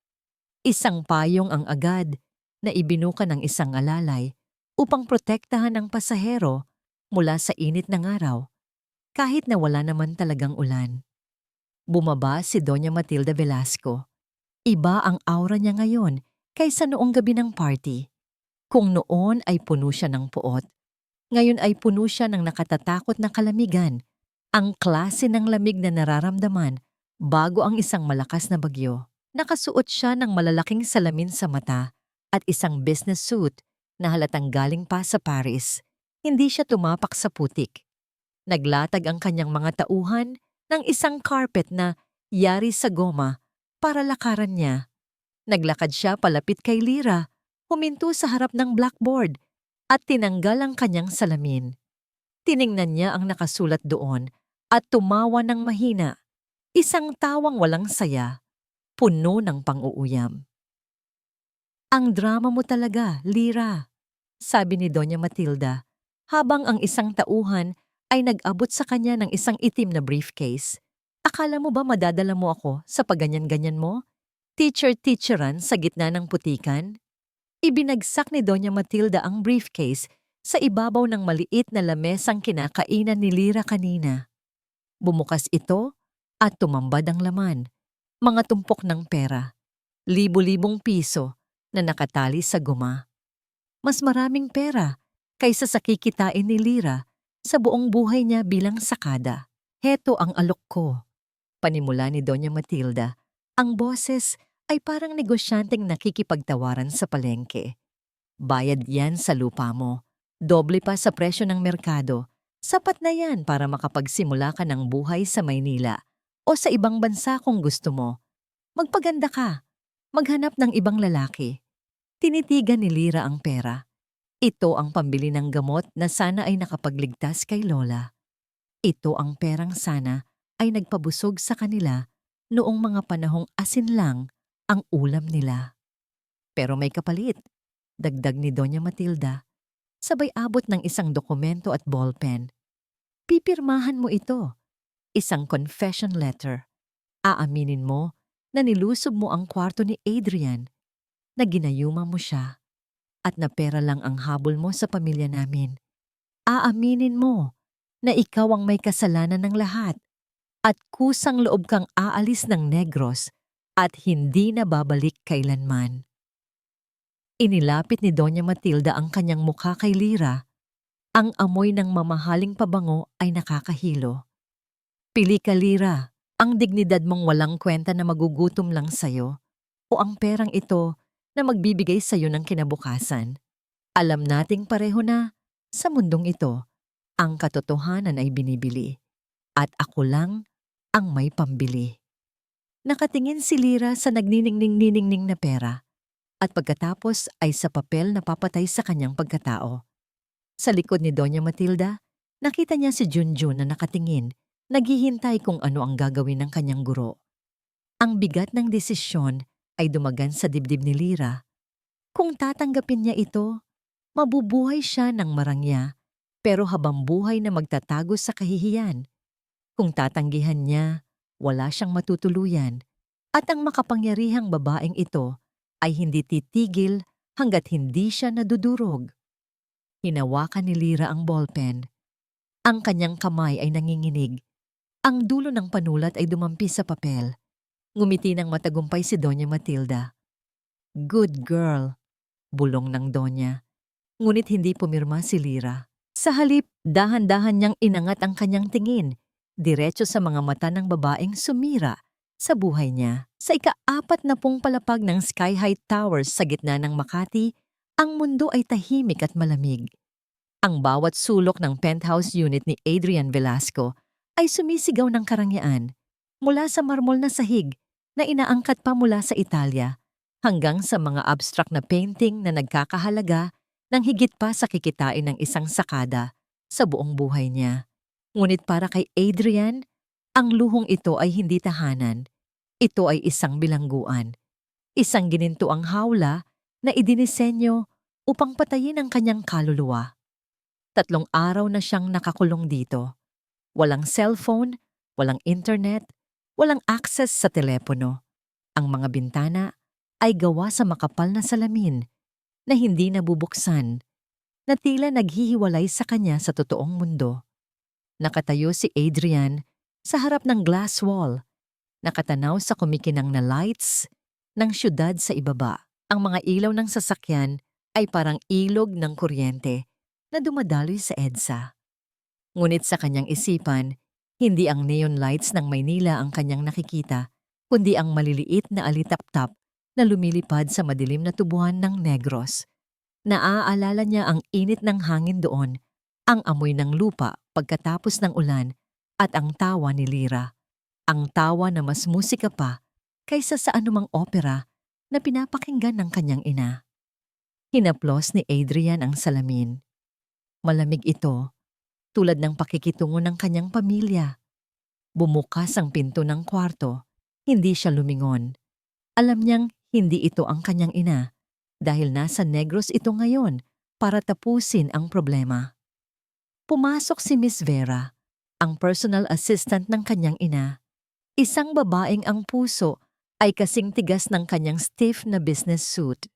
Isang payong ang agad na ibinuka ng isang alalay upang protektahan ang pasahero mula sa init ng araw, kahit na wala naman talagang ulan. Bumaba si Doña Matilda Velasco. Iba ang aura niya ngayon kaysa noong gabi ng party. Kung noon ay puno siya ng puot, ngayon ay puno siya ng nakatatakot na kalamigan, ang klase ng lamig na nararamdaman bago ang isang malakas na bagyo. Nakasuot siya ng malalaking salamin sa mata at isang business suit na halatang galing pa sa Paris. Hindi siya tumapak sa putik. Naglatag ang kanyang mga tauhan ng isang carpet na yari sa goma para lakaran niya. Naglakad siya palapit kay Lyra, huminto sa harap ng blackboard at tinanggal ang kanyang salamin. Tiningnan niya ang nakasulat doon at tumawa ng mahina. Isang tawang walang saya, puno ng pang-uuyam. "Ang drama mo talaga, Lyra," sabi ni Doña Matilda, habang ang isang tauhan ay nag-abot sa kanya ng isang itim na briefcase. "Akala mo ba madadala mo ako sa pagganyan-ganyan mo? Teacher-teacheran sa gitna ng putikan?" Ibinagsak ni Doña Matilda ang briefcase sa ibabaw ng maliit na lamesang kinakainan ni Lyra kanina. Bumukas ito at tumambad ang laman. Mga tumpok ng pera, libo-libong piso na nakatali sa guma. Mas maraming pera kaysa sa kikitain ni Lyra sa buong buhay niya bilang sakada. "Heto ang alok ko," panimula ni Doña Matilda. Ang boses ay parang negosyanteng nakikipagtawaran sa palengke. "Bayad yan sa lupa mo. Doble pa sa presyo ng merkado. Sapat na yan para makapagsimula ka ng buhay sa Maynila o sa ibang bansa kung gusto mo. Magpaganda ka. Maghanap ng ibang lalaki." Tinitigan ni Lyra ang pera. Ito ang pambili ng gamot na sana ay nakapagligtas kay Lola. Ito ang perang sana ay nagpabusog sa kanila noong mga panahong asin lang ang ulam nila. "Pero may kapalit," dagdag ni Doña Matilda, sabay abot ng isang dokumento at ballpen. "Pipirmahan mo ito. Isang confession letter. Aaminin mo na nilusob mo ang kwarto ni Adrian, na ginayuma mo siya, at na pera lang ang habol mo sa pamilya namin. Aaminin mo na ikaw ang may kasalanan ng lahat at kusang loob kang aalis ng Negros at hindi na babalik kailanman." Inilapit ni Doña Matilda ang kanyang mukha kay Lyra. Ang amoy ng mamahaling pabango ay nakakahilo. "Pili ka, Lyra, ang dignidad mong walang kwenta na magugutom lang sa'yo o ang perang ito na magbibigay sa'yo ng kinabukasan. Alam nating pareho na sa mundong ito, ang katotohanan ay binibili at ako lang ang may pambili." Nakatingin si Lyra sa nagniningning-niningning na pera at pagkatapos ay sa papel na papatay sa kanyang pagkatao. Sa likod ni Doña Matilda, nakita niya si Junjun na nakatingin, naghihintay kung ano ang gagawin ng kanyang guro. Ang bigat ng desisyon ay dumagan sa dibdib ni Lyra. Kung tatanggapin niya ito, mabubuhay siya ng marangya, pero habang buhay na magtatago sa kahihiyan. Kung tatanggihan niya, wala siyang matutuluyan, at ang makapangyarihang babaeng ito ay hindi titigil hanggat hindi siya nadudurog. Hinawakan ni Lyra ang ballpen. Ang kanyang kamay ay nanginginig. Ang dulo ng panulat ay dumampi sa papel. Ngumiti ng matagumpay si Doña Matilda. "Good girl," bulong ng Doña. Ngunit hindi pumirma si Lyra. Sa halip, dahan-dahan niyang inangat ang kanyang tingin, diretso sa mga mata ng babaeng sumira sa buhay niya. Sa ika-40 palapag ng Sky High Towers sa gitna ng Makati, ang mundo ay tahimik at malamig. Ang bawat sulok ng penthouse unit ni Adrian Velasco ay sumisigaw ng karangyaan mula sa marmol na sahig na inaangkat pa mula sa Italia hanggang sa mga abstract na painting na nagkakahalaga ng higit pa sa kikitain ng isang sakada sa buong buhay niya. Ngunit para kay Adrian, ang luhong ito ay hindi tahanan. Ito ay isang bilangguan. Isang ginintuang hawla na idinisenyo upang patayin ang kanyang kaluluwa. 3 araw na siyang nakakulong dito. Walang cellphone, walang internet, walang access sa telepono. Ang mga bintana ay gawa sa makapal na salamin na hindi nabubuksan, na tila naghihiwalay sa kanya sa totoong mundo. Nakatayo si Adrian sa harap ng glass wall, nakatanaw sa kumikinang na lights ng syudad sa ibaba. Ang mga ilaw ng sasakyan ay parang ilog ng kuryente na dumadaloy sa EDSA. Ngunit sa kanyang isipan, hindi ang neon lights ng Maynila ang kanyang nakikita, kundi ang maliliit na alitaptap na lumilipad sa madilim na tubuhan ng Negros. Naaalala niya ang init ng hangin doon, ang amoy ng lupa pagkatapos ng ulan, at ang tawa ni Lyra. Ang tawa na mas musika pa kaysa sa anumang opera na pinapakinggan ng kanyang ina. Hinaplos ni Adrian ang salamin. Malamig ito, tulad ng pakikitungo ng kanyang pamilya. Bumukas ang pinto ng kwarto, hindi siya lumingon. Alam niyang hindi ito ang kanyang ina dahil nasa Negros ito ngayon para tapusin ang problema. Pumasok si Miss Vera, ang personal assistant ng kanyang ina. Isang babaeng ang puso ay kasing tigas ng kanyang stiff na business suit.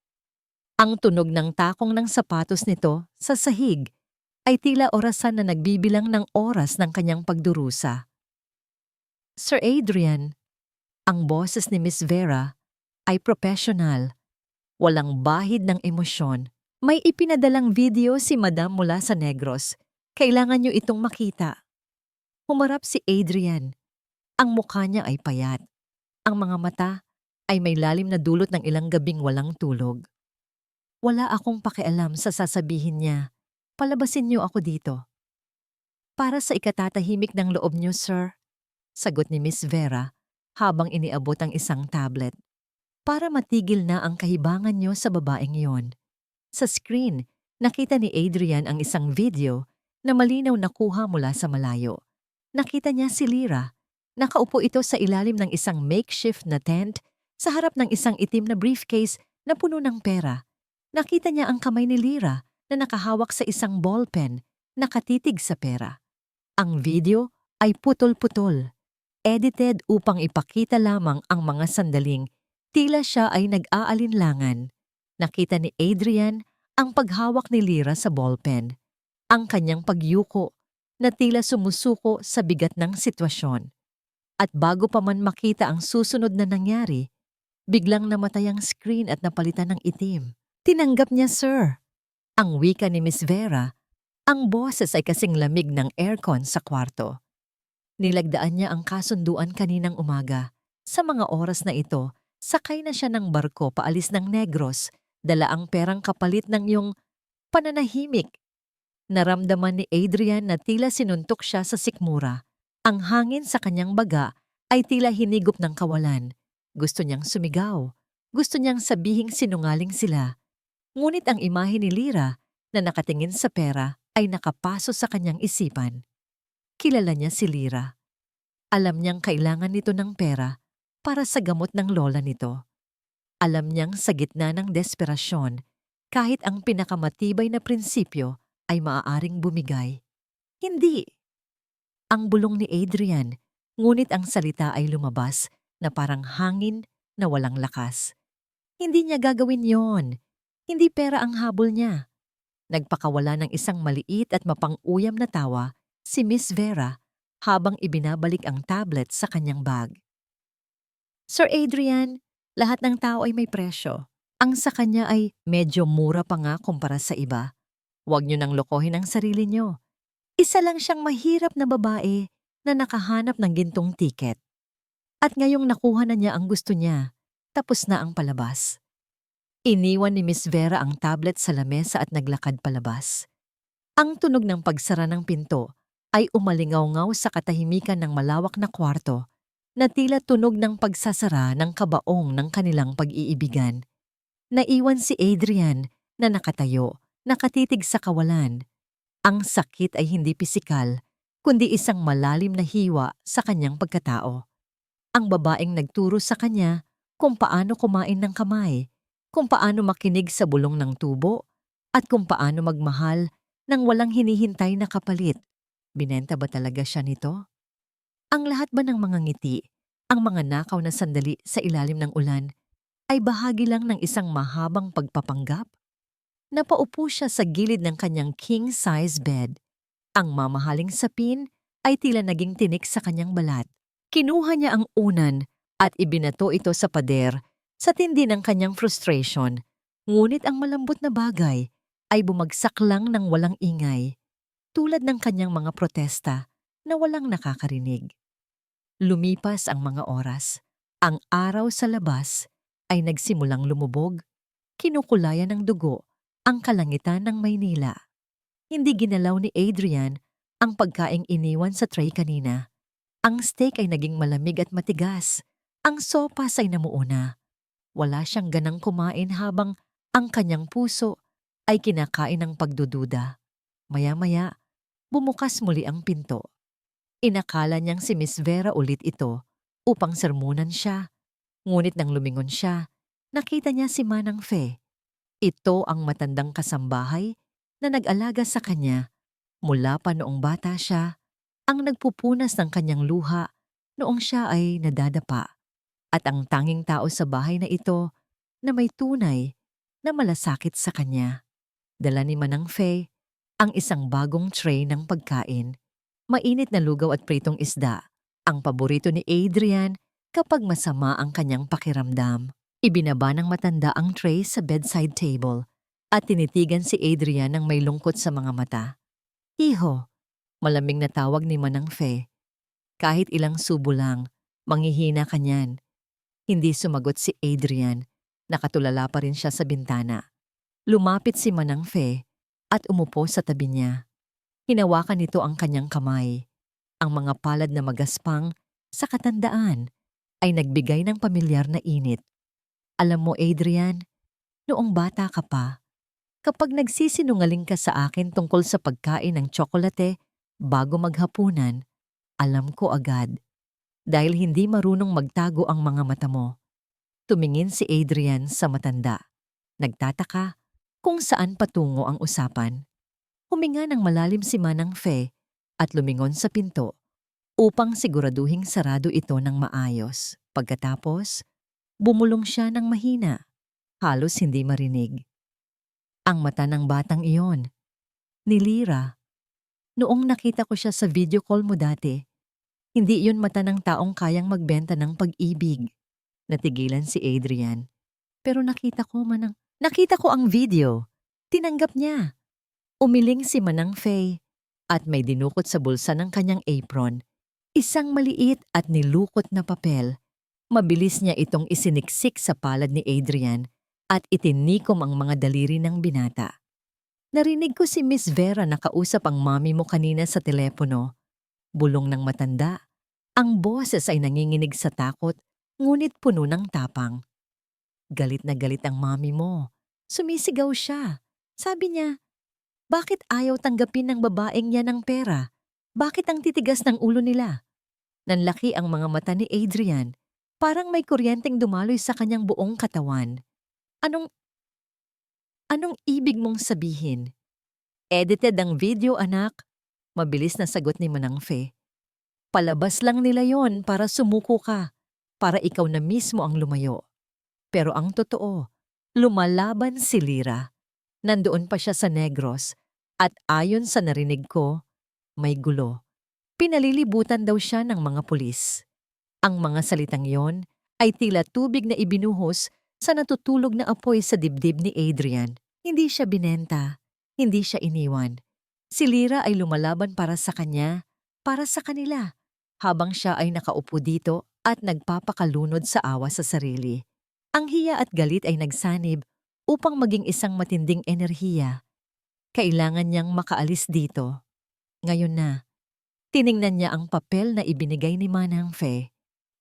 Ang tunog ng takong ng sapatos nito sa sahig ay tila orasan na nagbibilang ng oras ng kanyang pagdurusa. Sir Adrian, ang boses ni Miss Vera ay professional. Walang bahid ng emosyon. May ipinadalang video si Madam mula sa Negros. Kailangan niyo itong makita. Humarap si Adrian. Ang mukha niya ay payat. Ang mga mata ay may lalim na dulot ng ilang gabing walang tulog. Wala akong pakialam sa sasabihin niya. Palabasin niyo ako dito. Para sa ikatatahimik ng loob niyo, sir, sagot ni Miss Vera habang iniabot ang isang tablet. Para matigil na ang kahibangan niyo sa babaeng yon. Sa screen, nakita ni Adrian ang isang video na malinaw na kuha mula sa malayo. Nakita niya si Lyra. Nakaupo ito sa ilalim ng isang makeshift na tent sa harap ng isang itim na briefcase na puno ng pera. Nakita niya ang kamay ni Lyra na nakahawak sa isang ballpen, nakatitig sa pera. Ang video ay putol-putol, edited upang ipakita lamang ang mga sandaling tila siya ay nag-aalinlangan. Nakita ni Adrian ang paghawak ni Lyra sa ballpen, ang kanyang pagyuko na tila sumusuko sa bigat ng sitwasyon. At bago pa man makita ang susunod na nangyari, biglang namatay ang screen at napalitan ng itim. Tinanggap niya, sir. Ang wika ni Miss Vera, ang boses ay kasing lamig ng aircon sa kwarto. Nilagdaan niya ang kasunduan kaninang umaga. Sa mga oras na ito, sakay na siya ng barko paalis ng Negros, dala ang perang kapalit ng iyong pananahimik. Naramdaman ni Adrian na tila sinuntok siya sa sikmura. Ang hangin sa kanyang baga ay tila hinigop ng kawalan. Gusto niyang sumigaw. Gusto niyang sabihing sinungaling sila. Ngunit ang imahe ni Lyra na nakatingin sa pera ay nakapaso sa kanyang isipan. Kilala niya si Lyra. Alam niyang kailangan nito ng pera para sa gamot ng lola nito. Alam niyang sa gitna ng desperasyon, kahit ang pinakamatibay na prinsipyo ay maaaring bumigay. Hindi! Ang bulong ni Adrian, ngunit ang salita ay lumabas na parang hangin na walang lakas. Hindi niya gagawin yon. Hindi pera ang habol niya. Nagpakawala ng isang maliit at mapang-uyam na tawa si Miss Vera habang ibinabalik ang tablet sa kanyang bag. Sir Adrian, lahat ng tao ay may presyo. Ang sa kanya ay medyo mura pa nga kumpara sa iba. Huwag niyo nang lokohin ang sarili niyo. Isa lang siyang mahirap na babae na nakahanap ng gintong tiket. At ngayong nakuha na niya ang gusto niya, tapos na ang palabas. Iniwan ni Miss Vera ang tablet sa lamesa at naglakad palabas. Ang tunog ng pagsara ng pinto ay umalingaw-ngaw sa katahimikan ng malawak na kwarto na tila tunog ng pagsasara ng kabaong ng kanilang pag-iibigan. Naiwan si Adrian na nakatayo, nakatitig sa kawalan. Ang sakit ay hindi pisikal, kundi isang malalim na hiwa sa kanyang pagkatao. Ang babaeng nagturo sa kanya kung paano kumain ng kamay, kung paano makinig sa bulong ng tubo, at kung paano magmahal nang walang hinihintay na kapalit. Binenta ba talaga siya nito? Ang lahat ba ng mga ngiti, ang mga nakaw na sandali sa ilalim ng ulan, ay bahagi lang ng isang mahabang pagpapanggap? Napaupo siya sa gilid ng kanyang king-size bed. Ang mamahaling sapin ay tila naging tinik sa kanyang balat. Kinuha niya ang unan at ibinato ito sa pader sa tindi ng kanyang frustration. Ngunit ang malambot na bagay ay bumagsak lang ng walang ingay, tulad ng kanyang mga protesta na walang nakakarinig. Lumipas ang mga oras. Ang araw sa labas ay nagsimulang lumubog. Kinukulayan ng dugo ang kalangitan ng Maynila. Hindi ginalaw ni Adrian ang pagkaing iniwan sa tray kanina. Ang steak ay naging malamig at matigas. Ang sopas ay namuuna. Wala siyang ganang kumain habang ang kanyang puso ay kinakain ng pagdududa. Maya-maya, bumukas muli ang pinto. Inakala niyang si Miss Vera ulit ito upang sermonan siya. Ngunit nang lumingon siya, nakita niya si Manang Fe. Ito ang matandang kasambahay na nag-alaga sa kanya mula pa noong bata siya, ang nagpupunas ng kanyang luha noong siya ay nadadapa, at ang tanging tao sa bahay na ito na may tunay na malasakit sa kanya. Dala ni Manang Fe ang isang bagong tray ng pagkain, mainit na lugaw at pritong isda, ang paborito ni Adrian kapag masama ang kanyang pakiramdam. Ibinaba ng matanda ang tray sa bedside table at tinitigan si Adrian ng may lungkot sa mga mata. Iho, malamig na tawag ni Manang Fe. Kahit ilang subo lang, manghihina ka niyan. Hindi sumagot si Adrian. Nakatulala pa rin siya sa bintana. Lumapit si Manang Fe at umupo sa tabi niya. Hinawakan nito ang kanyang kamay. Ang mga palad na magaspang sa katandaan ay nagbigay ng pamilyar na init. Alam mo, Adrian, noong bata ka pa, kapag nagsisinungaling ka sa akin tungkol sa pagkain ng tsokolate bago maghapunan, alam ko agad. Dahil hindi marunong magtago ang mga mata mo. Tumingin si Adrian sa matanda. Nagtataka kung saan patungo ang usapan. Huminga ng malalim si Manang Fe at lumingon sa pinto upang siguraduhing sarado ito ng maayos. Pagkatapos, bumulong siya ng mahina, halos hindi marinig. Ang mata ng batang iyon, ni Lyra. Noong nakita ko siya sa video call mo dati, hindi iyon mata ng taong kayang magbenta ng pag-ibig. Natigilan si Adrian. Pero nakita ko ang video. Tinanggap niya. Umiling si Manang Fe at may dinukot sa bulsa ng kanyang apron. Isang maliit at nilukot na papel. Mabilis niya itong isiniksik sa palad ni Adrian at itinikom ang mga daliri ng binata. Narinig ko si Miss Vera na kausap ang mami mo kanina sa telepono. Bulong ng matanda. Ang boses ay nanginginig sa takot, ngunit puno ng tapang. Galit na galit ang mami mo. Sumisigaw siya. Sabi niya, bakit ayaw tanggapin ng babaeng yan ng pera? Bakit ang titigas ng ulo nila? Nanlaki ang mga mata ni Adrian. Parang may kuryenteng dumaloy sa kanyang buong katawan. Anong ibig mong sabihin? Edited ang video, anak. Mabilis na sagot ni Manang Fe. Palabas lang nila yon para sumuko ka, para ikaw na mismo ang lumayo. Pero ang totoo, lumalaban si Lyra. Nandoon pa siya sa Negros at ayon sa narinig ko, may gulo. Pinalilibutan daw siya ng mga pulis. Ang mga salitang yon ay tila tubig na ibinuhos sa natutulog na apoy sa dibdib ni Adrian. Hindi siya binenta, hindi siya iniwan. Si Lyra ay lumalaban para sa kanya, para sa kanila, habang siya ay nakaupo dito at nagpapakalunod sa awa sa sarili. Ang hiya at galit ay nagsanib upang maging isang matinding enerhiya. Kailangan niyang makaalis dito. Ngayon na, tiningnan niya ang papel na ibinigay ni Manang Fe.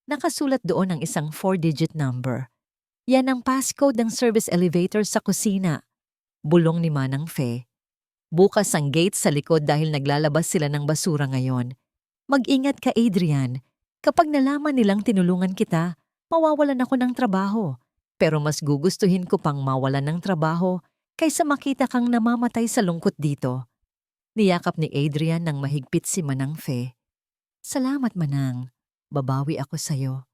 Nakasulat doon ang isang 4-digit number. Yan ang passcode ng service elevator sa kusina. Bulong ni Manang Fe. Bukas ang gate sa likod dahil naglalabas sila ng basura ngayon. Mag-ingat ka, Adrian. Kapag nalaman nilang tinulungan kita, mawawalan ako ng trabaho. Pero mas gugustuhin ko pang mawalan ng trabaho kaysa makita kang namamatay sa lungkot dito. Niyakap ni Adrian nang mahigpit si Manang Fe. Salamat, Manang. Babawi ako sa'yo.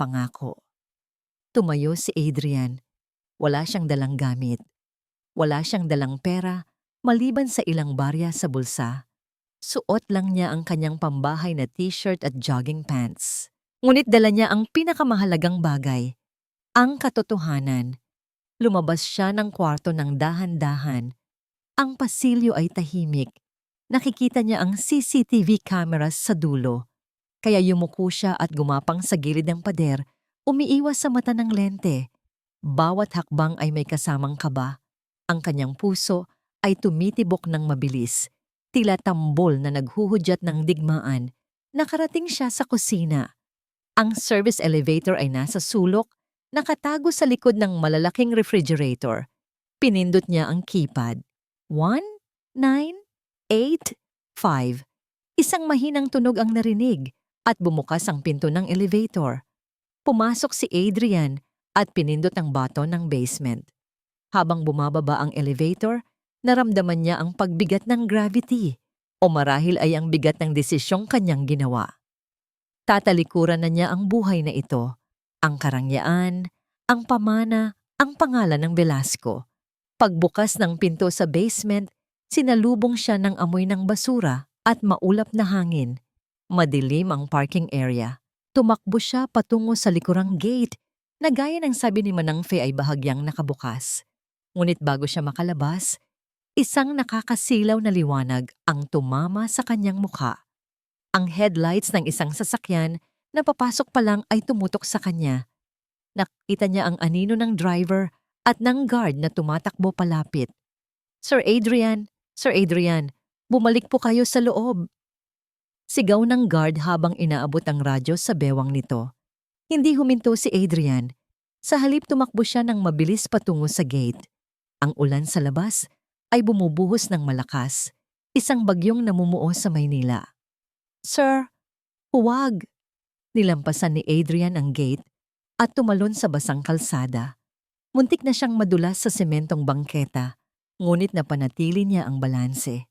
Pangako. Tumayo si Adrian. Wala siyang dalang gamit. Wala siyang dalang pera, maliban sa ilang barya sa bulsa. Suot lang niya ang kanyang pambahay na t-shirt at jogging pants. Ngunit dala niya ang pinakamahalagang bagay, ang katotohanan. Lumabas siya ng kwarto ng dahan-dahan. Ang pasilyo ay tahimik. Nakikita niya ang CCTV cameras sa dulo. Kaya yumuko siya at gumapang sa gilid ng pader, umiiwas sa mata ng lente. Bawat hakbang ay may kasamang kaba. Ang kanyang puso ay tumitibok ng mabilis. Tila tambol na naghuhudyat ng digmaan. Nakarating siya sa kusina. Ang service elevator ay nasa sulok, nakatago sa likod ng malalaking refrigerator. Pinindot niya ang keypad. 1, 9, 8, 5. Isang mahinang tunog ang narinig at bumukas ang pinto ng elevator. Pumasok si Adrian at pinindot ang button ng basement. Habang bumababa ang elevator, naramdaman niya ang pagbigat ng gravity o marahil ay ang bigat ng desisyong kanyang ginawa. Tatalikuran na niya ang buhay na ito, ang karangyaan, ang pamana, ang pangalan ng Velasco. Pagbukas ng pinto sa basement, sinalubong siya ng amoy ng basura at maulap na hangin. Madilim ang parking area. Tumakbo siya patungo sa likurang gate na gaya ng sabi ni Manang Fe ay bahagyang nakabukas. Ngunit bago siya makalabas, isang nakakasilaw na liwanag ang tumama sa kanyang mukha. Ang headlights ng isang sasakyan na papasok pa lang ay tumutok sa kanya. Nakita niya ang anino ng driver at ng guard na tumatakbo palapit. Sir Adrian, bumalik po kayo sa loob. Sigaw ng guard habang inaabot ang radyo sa bewang nito. Hindi huminto si Adrian. Sa halip tumakbo siya ng mabilis patungo sa gate. Ang ulan sa labas ay bumubuhos ng malakas, isang bagyong namumuo sa Maynila. Sir, huwag! Nilampasan ni Adrian ang gate at tumalon sa basang kalsada. Muntik na siyang madulas sa sementong bangketa, ngunit napanatili niya ang balanse.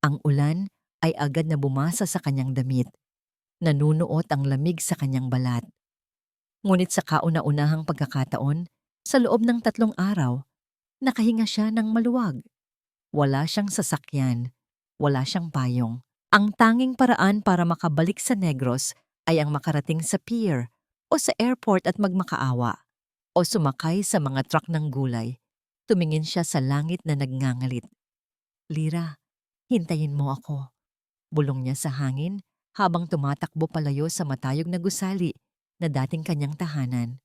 Ang ulan ay agad na bumasa sa kanyang damit. Nanunuot ang lamig sa kanyang balat. Ngunit sa kauna-unahang pagkakataon, sa loob ng 3 araw, nakahinga siya ng maluwag. Wala siyang sasakyan, wala siyang payong. Ang tanging paraan para makabalik sa Negros ay ang makarating sa pier o sa airport at magmakaawa o sumakay sa mga truck ng gulay. Tumingin siya sa langit na nagngangalit. Lira, hintayin mo ako. Bulong niya sa hangin habang tumatakbo palayo sa matayog na gusali na dating kanyang tahanan.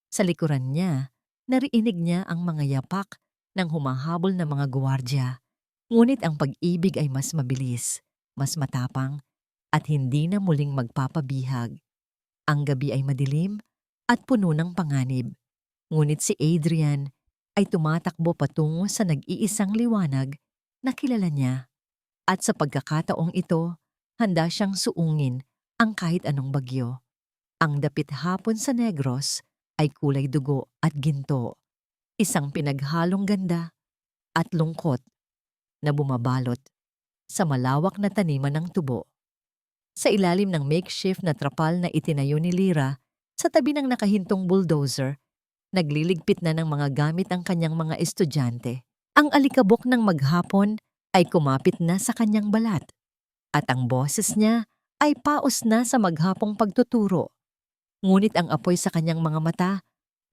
Sa likuran niya, narinig niya ang mga yapak ng humahabol na mga guwardya. Ngunit ang pag-ibig ay mas mabilis, mas matapang, at hindi na muling magpapabihag. Ang gabi ay madilim at puno ng panganib. Ngunit si Adrian ay tumatakbo patungo sa nag-iisang liwanag na kilala niya. At sa pagkakataong ito, handa siyang suungin ang kahit anong bagyo. Ang dapit hapon sa Negros ay kulay dugo at ginto. Isang pinaghalong ganda at lungkot na bumabalot sa malawak na taniman ng tubo. Sa ilalim ng makeshift na trapal na itinayo ni Lira, sa tabi ng nakahintong bulldozer, nagliligpit na ng mga gamit ang kanyang mga estudyante. Ang alikabok ng maghapon ay kumapit na sa kanyang balat, at ang boses niya ay paos na sa maghapong pagtuturo. Ngunit ang apoy sa kanyang mga mata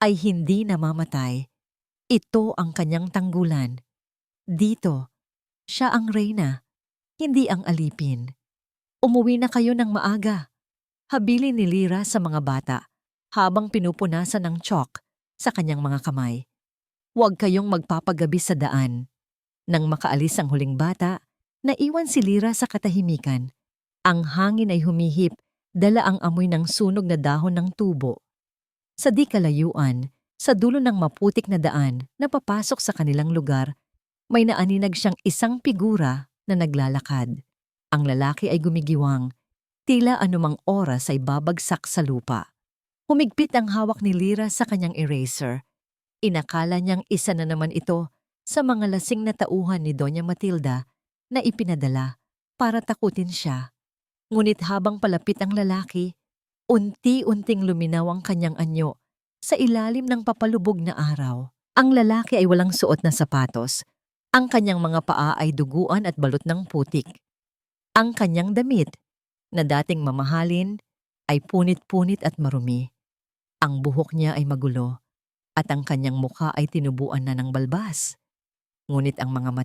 ay hindi namamatay. Ito ang kanyang tanggulan. Dito, siya ang reyna, hindi ang alipin. Umuwi na kayo ng maaga. Habilin ni Lira sa mga bata habang pinupunasan ng chalk sa kanyang mga kamay. Huwag kayong magpapagabi sa daan. Nang makaalis ang huling bata, naiwan si Lira sa katahimikan. Ang hangin ay humihip, dala ang amoy ng sunog na dahon ng tubo. Sa di kalayuan, Sa dulo ng maputik na daan na papasok sa kanilang lugar, may naaninag siyang isang figura na naglalakad. Ang lalaki ay gumigiwang, tila anumang oras ay babagsak sa lupa. Humigpit ang hawak ni Lyra sa kanyang eraser. Inakala niyang isa na naman ito sa mga lasing na tauhan ni Doña Matilda na ipinadala para takutin siya. Ngunit habang palapit ang lalaki, unti-unting luminaw ang kanyang anyo sa ilalim ng papalubog na araw. Ang lalaki ay walang suot na sapatos. Ang kanyang mga paa ay duguan at balot ng putik. Ang kanyang damit, na dating mamahalin, ay punit-punit at marumi. Ang buhok niya ay magulo at ang kanyang mukha ay tinubuan na ng balbas. Ngunit ang mga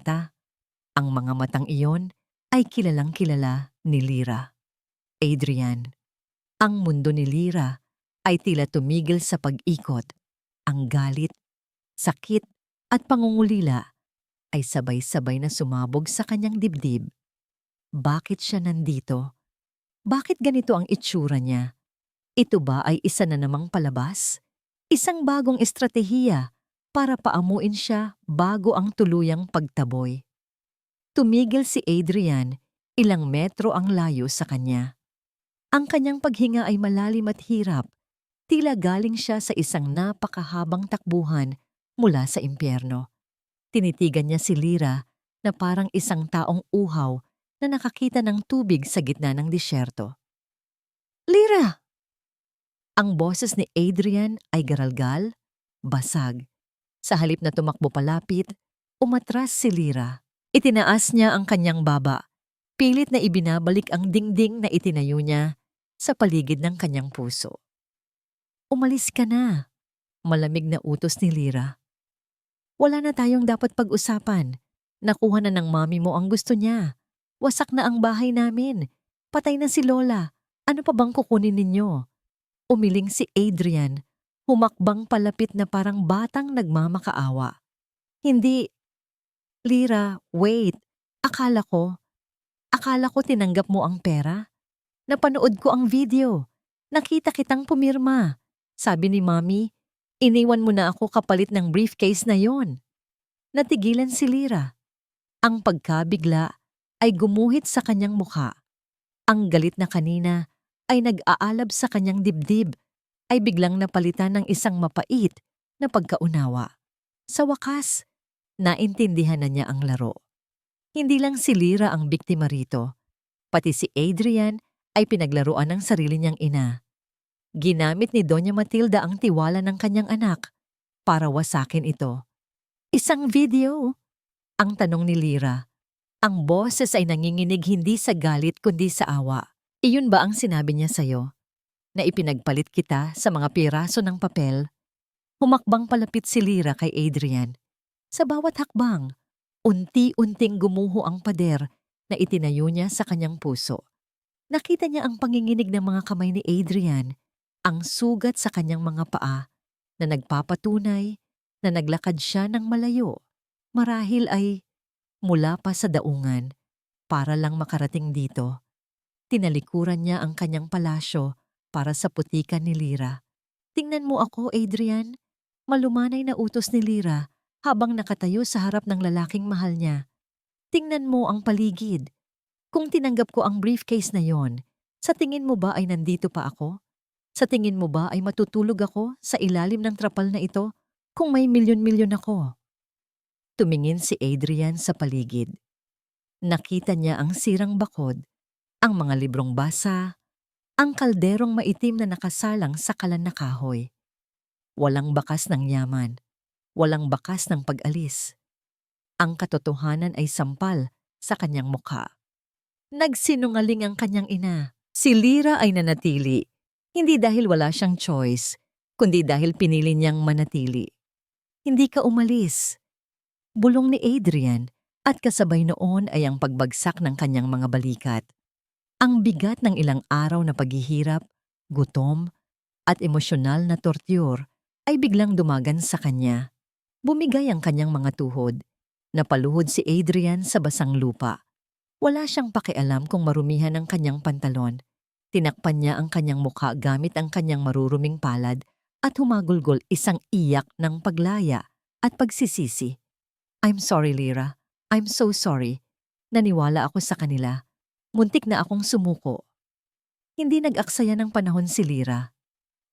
matang iyon ay kilalang-kilala ni Lyra. Adrian, ang mundo ni Lyra ay tila tumigil sa pag-ikot. Ang galit, sakit at pangungulila ay sabay-sabay na sumabog sa kanyang dibdib. Bakit siya nandito? Bakit ganito ang itsura niya? Ito ba ay isa na namang palabas? Isang bagong estratehiya para paamuin siya bago ang tuluyang pagtaboy. Tumigil si Adrian, ilang metro ang layo sa kanya. Ang kanyang paghinga ay malalim at hirap, tila galing siya sa isang napakahabang takbuhan mula sa impyerno. Tinitigan niya si Lyra na parang isang taong uhaw na nakakita ng tubig sa gitna ng disyerto. Lyra! Ang boses ni Adrian ay garalgal, basag. Sa halip na tumakbo palapit, umatras si Lyra. Itinaas niya ang kanyang baba, pilit na ibinabalik ang dingding na itinayo niya sa paligid ng kanyang puso. Umalis ka na, malamig na utos ni Lyra. Wala na tayong dapat pag-usapan. Nakuha na ng mami mo ang gusto niya. Wasak na ang bahay namin. Patay na si Lola. Ano pa bang kukunin ninyo? Umiling si Adrian, humakbang palapit na parang batang nagmamakaawa. Hindi. Lyra, wait. Akala ko tinanggap mo ang pera. Napanood ko ang video. Nakita kitang pumirma. Sabi ni Mami, iniwan mo na ako kapalit ng briefcase na yon. Natigilan si Lyra. Ang pagkabigla ay gumuhit sa kanyang mukha. Ang galit na kanina ay nag-aalab sa kanyang dibdib, ay biglang napalitan ng isang mapait na pagkaunawa. Sa wakas, naintindihan na niya ang laro. Hindi lang si Lyra ang biktima rito, pati si Adrian ay pinaglaruan ng sarili niyang ina. Ginamit ni Doña Matilda ang tiwala ng kanyang anak para wasakin ito. Isang video? Ang tanong ni Lyra. Ang boses ay nanginginig hindi sa galit kundi sa awa. Iyon ba ang sinabi niya sa'yo? Na ipinagpalit kita sa mga piraso ng papel? Humakbang palapit si Lyra kay Adrian. Sa bawat hakbang, unti-unting gumuho ang pader na itinayo niya sa kanyang puso. Nakita niya ang panginginig ng mga kamay ni Adrian, ang sugat sa kanyang mga paa, na nagpapatunay na naglakad siya ng malayo. Marahil ay mula pa sa daungan para lang makarating dito. Tinalikuran niya ang kanyang palasyo para sa putikan ni Lyra. Tingnan mo ako, Adrian. Malumanay na utos ni Lyra habang nakatayo sa harap ng lalaking mahal niya. Tingnan mo ang paligid. Kung tinanggap ko ang briefcase na yon, sa tingin mo ba ay nandito pa ako? Sa tingin mo ba ay matutulog ako sa ilalim ng trapal na ito kung may milyon-milyon ako? Tumingin si Adrian sa paligid. Nakita niya ang sirang bakod, ang mga librong basa, ang kalderong maitim na nakasalang sa kalan na kahoy. Walang bakas ng yaman, walang bakas ng pag-alis. Ang katotohanan ay sampal sa kanyang mukha. Nagsinungaling ang kanyang ina. Si Lyra ay nanatili, hindi dahil wala siyang choice, kundi dahil pinili niyang manatili. Hindi ka umalis. Bulong ni Adrian at kasabay noon ay ang pagbagsak ng kanyang mga balikat. Ang bigat ng ilang araw na paghihirap, gutom, at emosyonal na torture ay biglang dumagan sa kanya. Bumigay ang kanyang mga tuhod. Napaluhod si Adrian sa basang lupa. Wala siyang pakialam kung marumihan ang kanyang pantalon. Tinakpan niya ang kanyang mukha gamit ang kanyang maruruming palad at humagulgol isang iyak ng paglaya at pagsisisi. I'm sorry, Lyra. I'm so sorry. Naniwala ako sa kanila. Muntik na akong sumuko. Hindi nag-aksaya ng panahon si Lyra.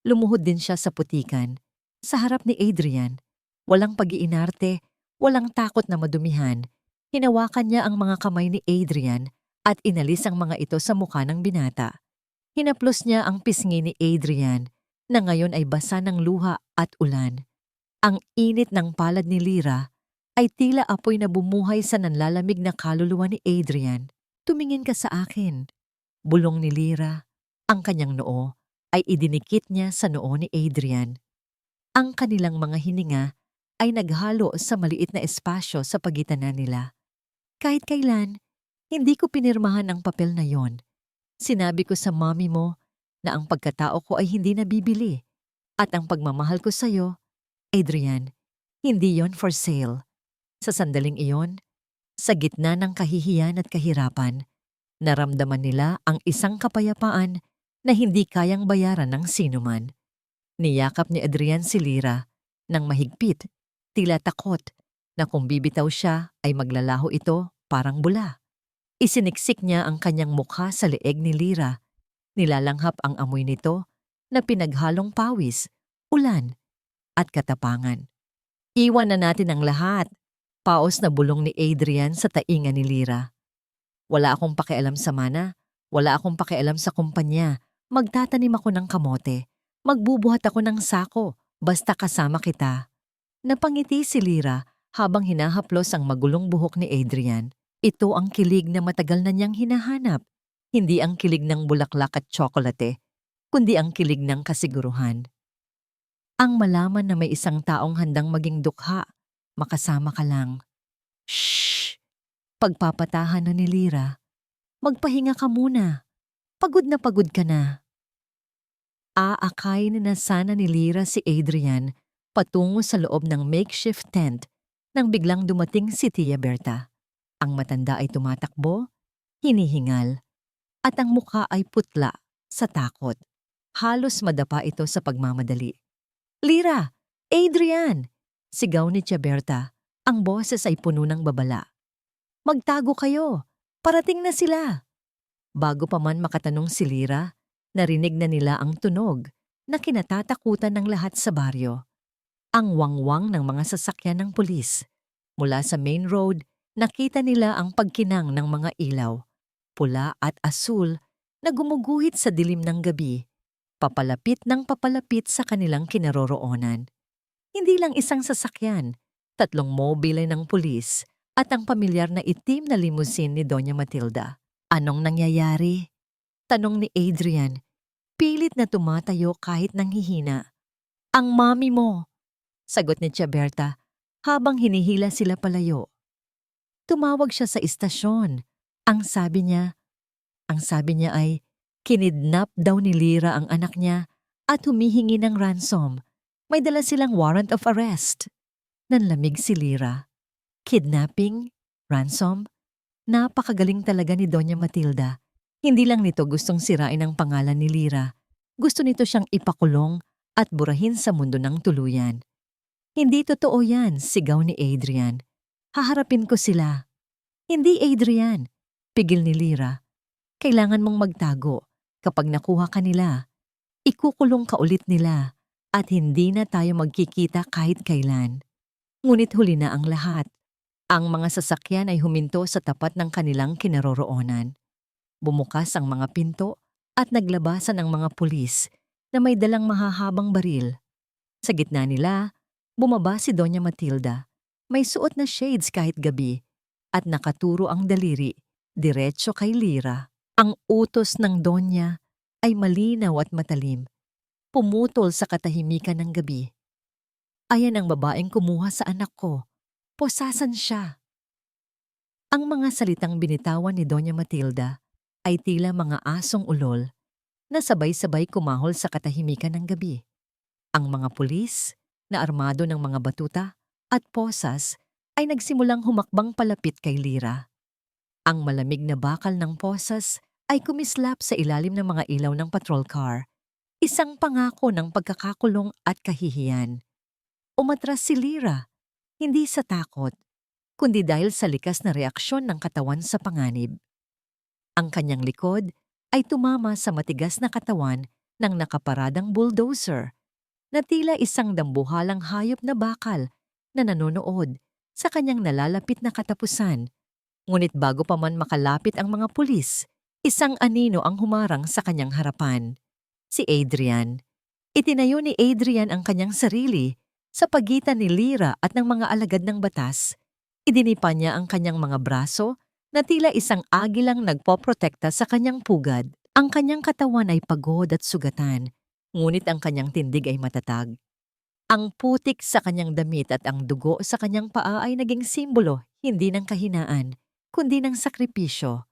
Lumuhod din siya sa putikan, sa harap ni Adrian. Walang pag-iinarte, walang takot na madumihan. Hinawakan niya ang mga kamay ni Adrian at inalis ang mga ito sa mukha ng binata. Hinaplos niya ang pisngi ni Adrian na ngayon ay basa ng luha at ulan. Ang init ng palad ni Lyra ay tila apoy na bumuhay sa nanlalamig na kaluluwa ni Adrian. Tumingin ka sa akin. Bulong ni Lyra. Ang kanyang noo ay idinikit niya sa noo ni Adrian. Ang kanilang mga hininga ay naghalo sa maliit na espasyo sa pagitan na nila. Kahit kailan, hindi ko pinirmahan ang papel na yon. Sinabi ko sa mommy mo na ang pagkatao ko ay hindi nabibili at ang pagmamahal ko sa'yo, Adrian, hindi yon for sale. Sa sandaling iyon, sa gitna ng kahihiyan at kahirapan, naramdaman nila ang isang kapayapaan na hindi kayang bayaran ng sinuman. Niyakap ni Adrian si Lyra nang mahigpit, tila takot na kung bibitaw siya ay maglalaho ito parang bula. Isiniksik niya ang kanyang mukha sa leeg ni Lyra. Nilalanghap ang amoy nito na pinaghalong pawis, ulan at katapangan. Iwan na natin ang lahat. Paos na bulong ni Adrian sa tainga ni Lyra. Wala akong pakialam sa mana, wala akong pakialam sa kumpanya. Magtatanim ako ng kamote. Magbubuhat ako ng sako, basta kasama kita. Napangiti si Lyra habang hinahaplos ang magulong buhok ni Adrian. Ito ang kilig na matagal na niyang hinahanap. Hindi ang kilig ng bulaklak at tsokolate, kundi ang kilig ng kasiguruhan. Ang malaman na may isang taong handang maging dukha, makasama ka lang. Shhh! Pagpapatahan na ni Lyra. Magpahinga ka muna. Pagod ka na. Aakayin na sana ni Lyra si Adrian patungo sa loob ng makeshift tent nang biglang dumating si Tia Berta. Ang matanda ay tumatakbo, hinihingal, at ang mukha ay putla sa takot. Halos madapa ito sa pagmamadali. Lyra! Adrian! Sigaw ni Tia Berta. Ang boses ay puno ng babala. Magtago kayo! Parating na sila! Bago pa man makatanong si Lyra, narinig na nila ang tunog na kinatatakutan ng lahat sa baryo. Ang wangwang ng mga sasakyan ng pulis. Mula sa main road, nakita nila ang pagkinang ng mga ilaw, pula at asul na gumuguhit sa dilim ng gabi, papalapit ng papalapit sa kanilang kinaroroonan. Hindi lang isang sasakyan, 3 mobile ng pulis at ang pamilyar na itim na limousine ni Doña Matilda. Anong nangyayari? Tanong ni Adrian, pilit na tumatayo kahit nanghihina. Ang mami mo, sagot ni Tia Berta habang hinihila sila palayo. Tumawag siya sa istasyon. Ang sabi niya ay kinidnap daw ni Lyra ang anak niya at humihingi ng ransom. May dala silang warrant of arrest. Nanlamig si Lyra. Kidnapping? Ransom? Napakagaling talaga ni Doña Matilda. Hindi lang nito gustong sirain ang pangalan ni Lyra. Gusto nito siyang ipakulong at burahin sa mundo ng tuluyan. Hindi totoo yan, sigaw ni Adrian. Haharapin ko sila. Hindi, Adrian. Pigil ni Lyra. Kailangan mong magtago. Kapag nakuha ka nila, ikukulong ka ulit nila at hindi na tayo magkikita kahit kailan. Ngunit huli na ang lahat. Ang mga sasakyan ay huminto sa tapat ng kanilang kinaroroonan. Bumukas ang mga pinto at naglabasan ang mga pulis na may dalang mahahabang baril. Sa gitna nila, bumaba si Doña Matilda. May suot na shades kahit gabi at nakaturo ang daliri diretso kay Lyra. Ang utos ng Donya ay malinaw at matalim, pumutol sa katahimikan ng gabi. Ayan ang babaeng kumuha sa anak ko. Posasan siya. Ang mga salitang binitawan ni Doña Matilda ay tila mga asong ulol na sabay-sabay kumahol sa katahimikan ng gabi. Ang mga pulis na armado ng mga batuta at posas ay nagsimulang humakbang palapit kay Lyra. Ang malamig na bakal ng posas ay kumislap sa ilalim ng mga ilaw ng patrol car. Isang pangako ng pagkakakulong at kahihiyan. Umatras si Lyra, hindi sa takot, kundi dahil sa likas na reaksyon ng katawan sa panganib. Ang kanyang likod ay tumama sa matigas na katawan ng nakaparadang bulldozer na tila isang dambuhalang hayop na bakal na nanonood sa kanyang nalalapit na katapusan. Ngunit bago pa man makalapit ang mga pulis, isang anino ang humarang sa kanyang harapan. Si Adrian. Itinayo ni Adrian ang kanyang sarili sa pagitan ni Lyra at ng mga alagad ng batas. Idinipa niya ang kanyang mga braso na tila isang agilang nagpoprotekta sa kanyang pugad. Ang kanyang katawan ay pagod at sugatan, ngunit ang kanyang tindig ay matatag. Ang putik sa kanyang damit at ang dugo sa kanyang paa ay naging simbolo hindi ng kahinaan, kundi ng sakripisyo.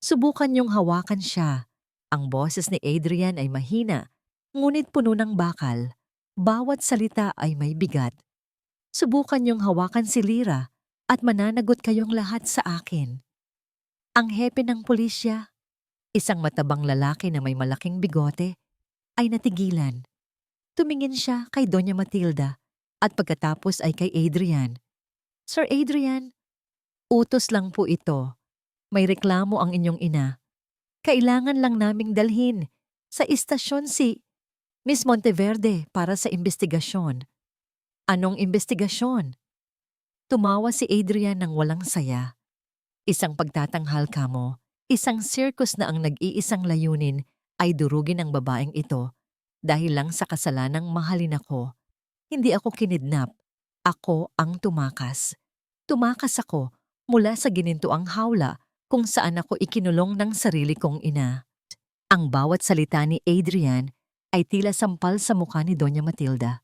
Subukan niyong hawakan siya. Ang boses ni Adrian ay mahina, ngunit puno ng bakal. Bawat salita ay may bigat. Subukan niyong hawakan si Lyra at mananagot kayong lahat sa akin. Ang hepe ng pulisya, isang matabang lalaki na may malaking bigote, ay natigilan. Tumingin siya kay Doña Matilda at pagkatapos ay kay Adrian. Sir Adrian, utos lang po ito. May reklamo ang inyong ina. Kailangan lang naming dalhin sa istasyon si Miss Monteverde para sa investigasyon. Anong investigasyon? Tumawa si Adrian ng walang saya. Isang pagtatanghal kamo, isang circus na ang nag-iisang layunin ay durugin ang babaeng ito dahil lang sa kasalanang mahalin ako. Hindi ako kinidnap. Ako ang tumakas. Tumakas ako mula sa ginintuang hawla kung saan ako ikinulong ng sarili kong ina. Ang bawat salita ni Adrian ay tila sampal sa mukha ni Doña Matilda.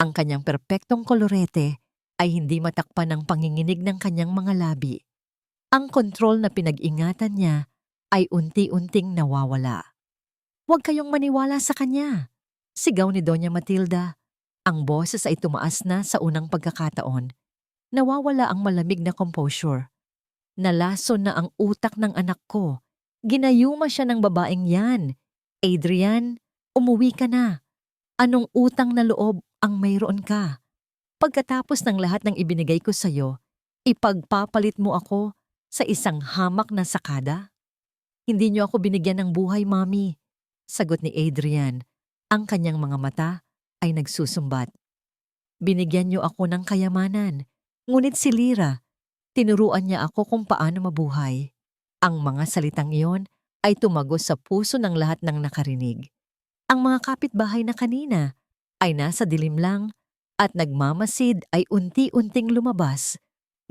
Ang kanyang perpektong kolorete ay hindi matakpan ng panginginig ng kanyang mga labi. Ang kontrol na pinag-ingatan niya ay unti-unting nawawala. Huwag kayong maniwala sa kanya, sigaw ni Doña Matilda. Ang boses ay tumaas na sa unang pagkakataon. Nawawala ang malamig na composure. Nalason na ang utak ng anak ko. Ginayuma siya ng babaeng yan. Adrian, umuwi ka na. Anong utang na loob ang mayroon ka? Pagkatapos ng lahat ng ibinigay ko sa'yo, ipagpapalit mo ako sa isang hamak na sakada? Hindi niyo ako binigyan ng buhay, Mami. Sagot ni Adrian. Ang kanyang mga mata ay nagsusumbat. Binigyan niyo ako ng kayamanan. Ngunit si Lyra, tinuruan niya ako kung paano mabuhay. Ang mga salitang iyon ay tumagos sa puso ng lahat ng nakarinig. Ang mga kapitbahay na kanina ay nasa dilim lang at nagmamasid ay unti-unting lumabas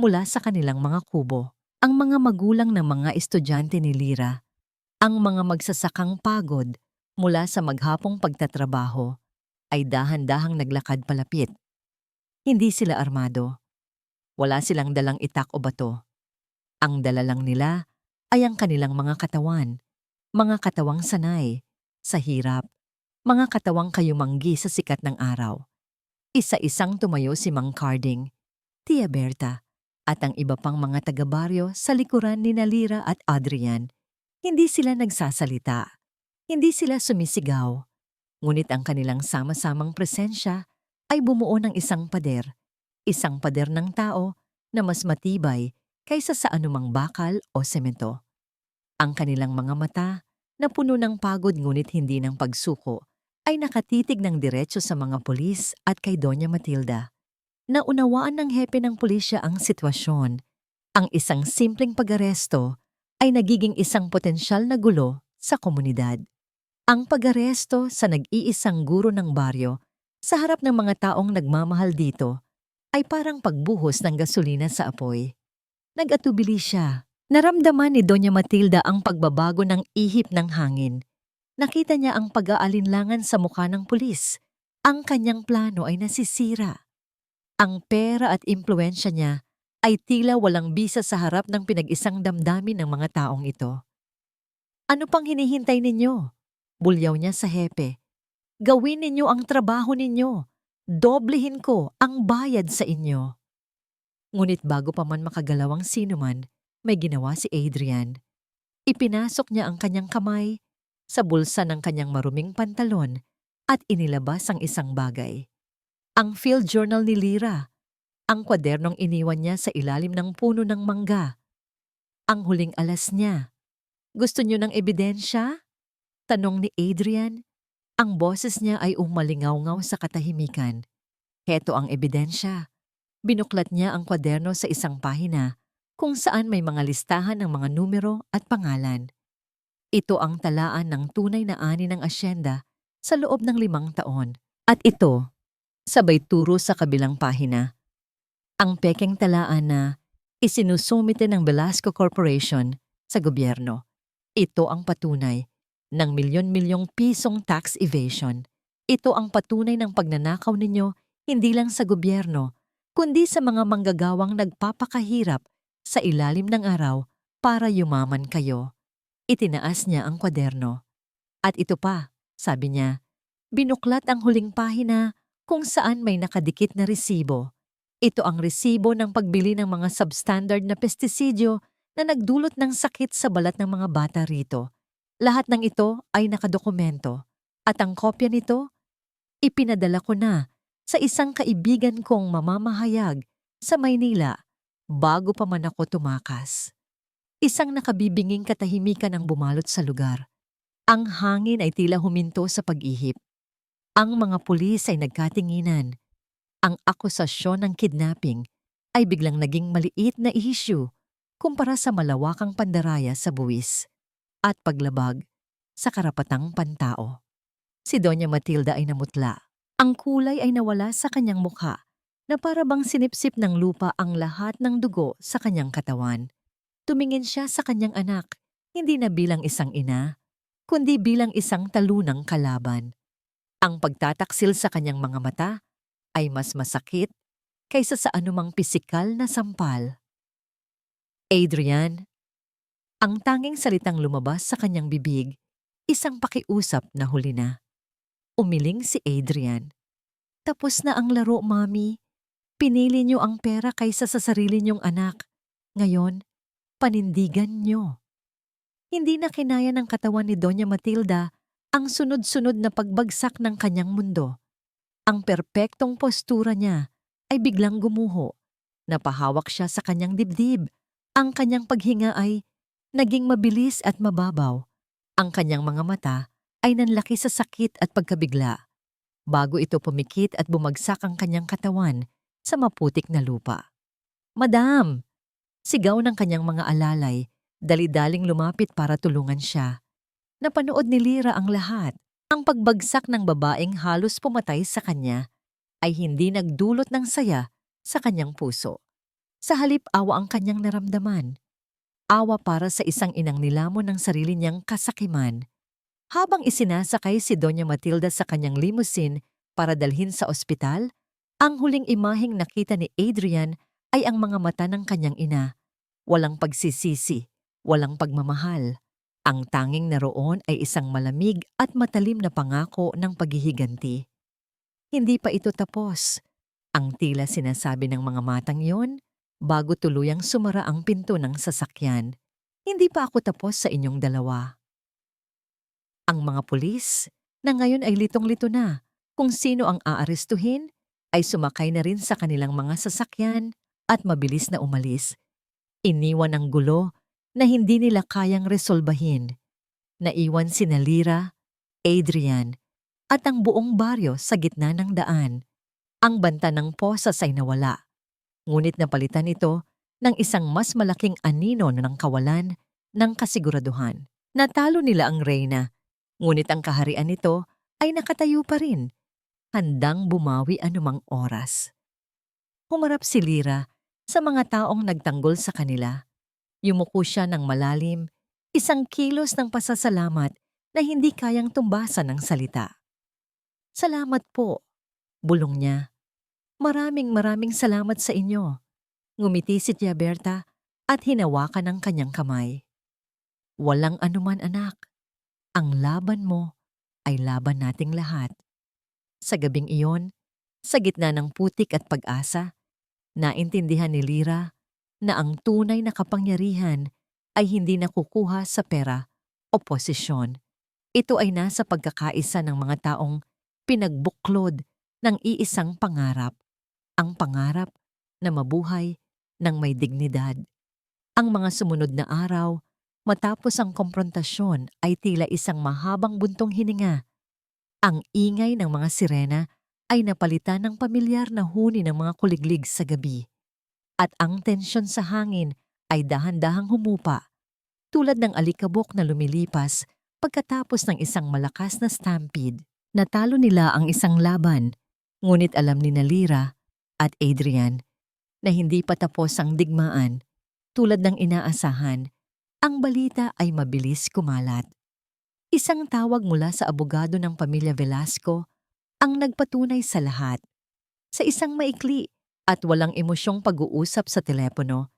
mula sa kanilang mga kubo. Ang mga magulang ng mga estudyante ni Lyra, ang mga magsasakang pagod mula sa maghapong pagtatrabaho, ay dahan-dahang naglakad palapit. Hindi sila armado. Wala silang dalang itak o bato. Ang dala lang nila ay ang kanilang mga katawang sanay, sa hirap, mga katawang kayumanggi sa sikat ng araw. Isa-isang tumayo si Mang Carding, Tia Berta, at ang iba pang mga taga-baryo sa likuran ni Lyra at Adrian. Hindi sila nagsasalita. Hindi sila sumisigaw. Ngunit ang kanilang sama-samang presensya ay bumuo ng isang pader ng tao na mas matibay kaysa sa anumang bakal o semento. Ang kanilang mga mata, na puno ng pagod ngunit hindi ng pagsuko, ay nakatitig ng diretso sa mga pulis at kay Doña Matilda. Naunawaan ng hepe ng pulisya ang sitwasyon. Ang isang simpleng pag-aresto ay nagiging isang potensyal na gulo sa komunidad. Ang pag-aresto sa nag-iisang guro ng baryo sa harap ng mga taong nagmamahal dito ay parang pagbuhos ng gasolina sa apoy. Nag-atubili siya. Naramdaman ni Doña Matilda ang pagbabago ng ihip ng hangin. Nakita niya ang pag-aalinlangan sa mukha ng pulis. Ang kanyang plano ay nasisira. Ang pera at impluensya niya ay tila walang bisa sa harap ng pinag-isang damdamin ng mga taong ito. Ano pang hinihintay ninyo? Bulyaw niya sa hepe. Gawin ninyo ang trabaho ninyo. Doblehin ko ang bayad sa inyo. Ngunit bago pa man makagalaw ang sinuman, may ginawa si Adrian. Ipinasok niya ang kanyang kamay sa bulsa ng kanyang maruming pantalon at inilabas ang isang bagay. Ang field journal ni Lyra, ang kwadernong iniwan niya sa ilalim ng puno ng mangga. Ang huling alas niya. Gusto niyo ng ebidensya? Tanong ni Adrian. Ang boses niya ay umalingaw-ngaw sa katahimikan. Heto ang ebidensya. Binuklat niya ang kwaderno sa isang pahina kung saan may mga listahan ng mga numero at pangalan. Ito ang talaan ng tunay na ani ng asyenda sa loob ng 5 taon. At ito, sabay turo sa kabilang pahina. Ang pekeng talaan na isinusumite ng Velasco Corporation sa gobyerno. Ito ang patunay ng milyon-milyong pisong tax evasion. Ito ang patunay ng pagnanakaw ninyo hindi lang sa gobyerno, kundi sa mga manggagawang nagpapakahirap sa ilalim ng araw para yumaman kayo. Itinaas niya ang kwaderno. At ito pa, sabi niya, binuklat ang huling pahina kung saan may nakadikit na resibo. Ito ang resibo ng pagbili ng mga substandard na pestisidyo na nagdulot ng sakit sa balat ng mga bata rito. Lahat ng ito ay nakadokumento at ang kopya nito, ipinadala ko na sa isang kaibigan kong mamamahayag sa Maynila bago pa man ako tumakas. Isang nakabibinging katahimikan ang bumalot sa lugar. Ang hangin ay tila huminto sa pag-ihip. Ang mga pulis ay nagkatinginan. Ang akusasyon ng kidnapping ay biglang naging maliit na issue kumpara sa malawakang pandaraya sa buwis at paglabag sa karapatang pantao. Si Doña Matilda ay namutla. Ang kulay ay nawala sa kanyang mukha na para bang sinipsip ng lupa ang lahat ng dugo sa kanyang katawan. Tumingin siya sa kanyang anak, hindi na bilang isang ina, kundi bilang isang talunang kalaban. Ang pagtataksil sa kanyang mga mata ay mas masakit kaysa sa anumang pisikal na sampal. Adrian, ang tanging salitang lumabas sa kanyang bibig, isang pakiusap na huli na. Umiling si Adrian. Tapos na ang laro, Mami. Pinili niyo ang pera kaysa sa sarili niyong anak. Ngayon, panindigan niyo. Hindi na kinaya ng katawan ni Doña Matilda ang sunod-sunod na pagbagsak ng kanyang mundo. Ang perpektong postura niya ay biglang gumuho. Napahawak siya sa kanyang dibdib. Ang kanyang paghinga ay naging mabilis at mababaw. Ang kanyang mga mata ay nanlaki sa sakit at pagkabigla. Bago ito pumikit at bumagsak ang kanyang katawan sa maputik na lupa. Madam! Sigaw ng kanyang mga alalay, dali-daling lumapit para tulungan siya. Napanood ni Lyra ang lahat. Ang pagbagsak ng babaeng halos pumatay sa kanya ay hindi nagdulot ng saya sa kanyang puso. Sa halip awa ang kanyang naramdaman. Awa para sa isang inang nilamon ng sarili niyang kasakiman. Habang isinasakay si Doña Matilda sa kanyang limousine para dalhin sa ospital, ang huling imaheng nakita ni Adrian ay ang mga mata ng kanyang ina. Walang pagsisisi, walang pagmamahal. Ang tanging naroon ay isang malamig at matalim na pangako ng paghihiganti. Hindi pa ito tapos. Ang tila sinasabi ng mga matang yon bago tuluyang sumara ang pinto ng sasakyan. Hindi pa ako tapos sa inyong dalawa. Ang mga pulis, na ngayon ay litong-lito na kung sino ang aarestuhin, ay sumakay na rin sa kanilang mga sasakyan at mabilis na umalis. Iniwan ang gulo na hindi nila kayang resolbahin. Naiwan sina Lyra, Adrian, at ang buong baryo sa gitna ng daan. Ang banta ng posas ay nawala. Ngunit napalitan ito ng isang mas malaking anino ng kawalan ng kasiguraduhan. Natalo nila ang reyna. Ngunit ang kaharian nito ay nakatayo pa rin, handang bumawi anumang oras. Humarap si Lyra sa mga taong nagtanggol sa kanila. Yumuko siya ng malalim, isang kilos ng pasasalamat na hindi kayang tumbasan ng salita. Salamat po, bulong niya. Maraming salamat sa inyo. Ngumiti si Tia Berta at hinawakan ang kanyang kamay. Walang anuman, anak. Ang laban mo ay laban nating lahat. Sa gabing iyon, sa gitna ng putik at pag-asa, naintindihan ni Lyra na ang tunay na kapangyarihan ay hindi nakukuha sa pera o posisyon. Ito ay nasa pagkakaisa ng mga taong pinagbuklod ng iisang pangarap, ang pangarap na mabuhay ng may dignidad. Ang mga sumunod na araw, matapos ang komprontasyon ay tila isang mahabang buntong hininga. Ang ingay ng mga sirena ay napalitan ng pamilyar na huni ng mga kuliglig sa gabi. At ang tensyon sa hangin ay dahan-dahang humupa, tulad ng alikabok na lumilipas pagkatapos ng isang malakas na stampede. Natalo nila ang isang laban, ngunit alam ni Lira at Adrian na hindi pa tapos ang digmaan. Tulad ng inaasahan, ang balita ay mabilis kumalat. Isang tawag mula sa abogado ng pamilya Velasco ang nagpatunay sa lahat. Sa isang maikli at walang emosyong pag-uusap sa telepono,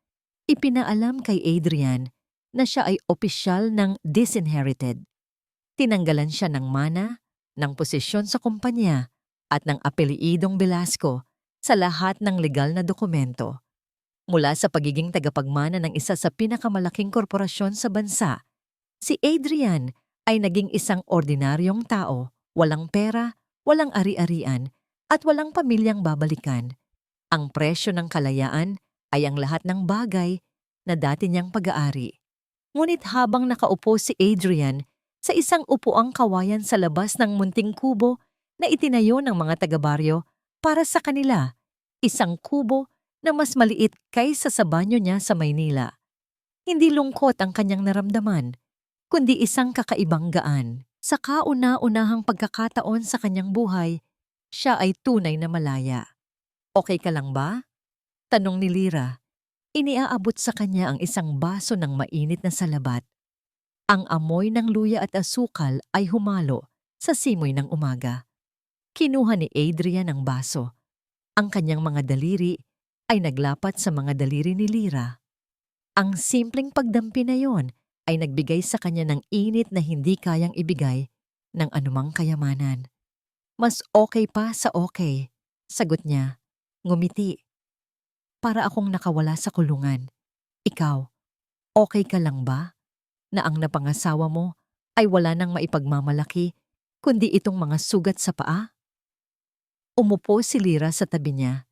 ipinaalam kay Adrian na siya ay opisyal ng disinherited. Tinanggalan siya ng mana, ng posisyon sa kumpanya at ng apeliidong Velasco sa lahat ng legal na dokumento. Mula sa pagiging tagapagmana ng isa sa pinakamalaking korporasyon sa bansa, si Adrian ay naging isang ordinaryong tao, walang pera, walang ari-arian, at walang pamilyang babalikan. Ang presyo ng kalayaan ay ang lahat ng bagay na dati niyang pag-aari. Ngunit habang nakaupo si Adrian sa isang upuang kawayan sa labas ng munting kubo na itinayo ng mga taga-baryo para sa kanila, isang kubo na mas maliit kaysa sa banyo niya sa Maynila. Hindi lungkot ang kanyang naramdaman, kundi isang kakaibang gaan. Sa kauna-unahang pagkakataon sa kanyang buhay, siya ay tunay na malaya. Okay ka lang ba? Tanong ni Lira. Iniaabot sa kanya ang isang baso ng mainit na salabat. Ang amoy ng luya at asukal ay humalo sa simoy ng umaga. Kinuha ni Adrian ang baso. Ang kanyang mga daliri ay naglapat sa mga daliri ni Lira. Ang simpleng pagdampi na yon ay nagbigay sa kanya ng init na hindi kayang ibigay ng anumang kayamanan. Mas okay pa sa okay, sagot niya, ngumiti. Para akong nakawala sa kulungan. Ikaw, okay ka lang ba? Na ang napangasawa mo ay wala nang maipagmamalaki kundi itong mga sugat sa paa? Umupo si Lira sa tabi niya.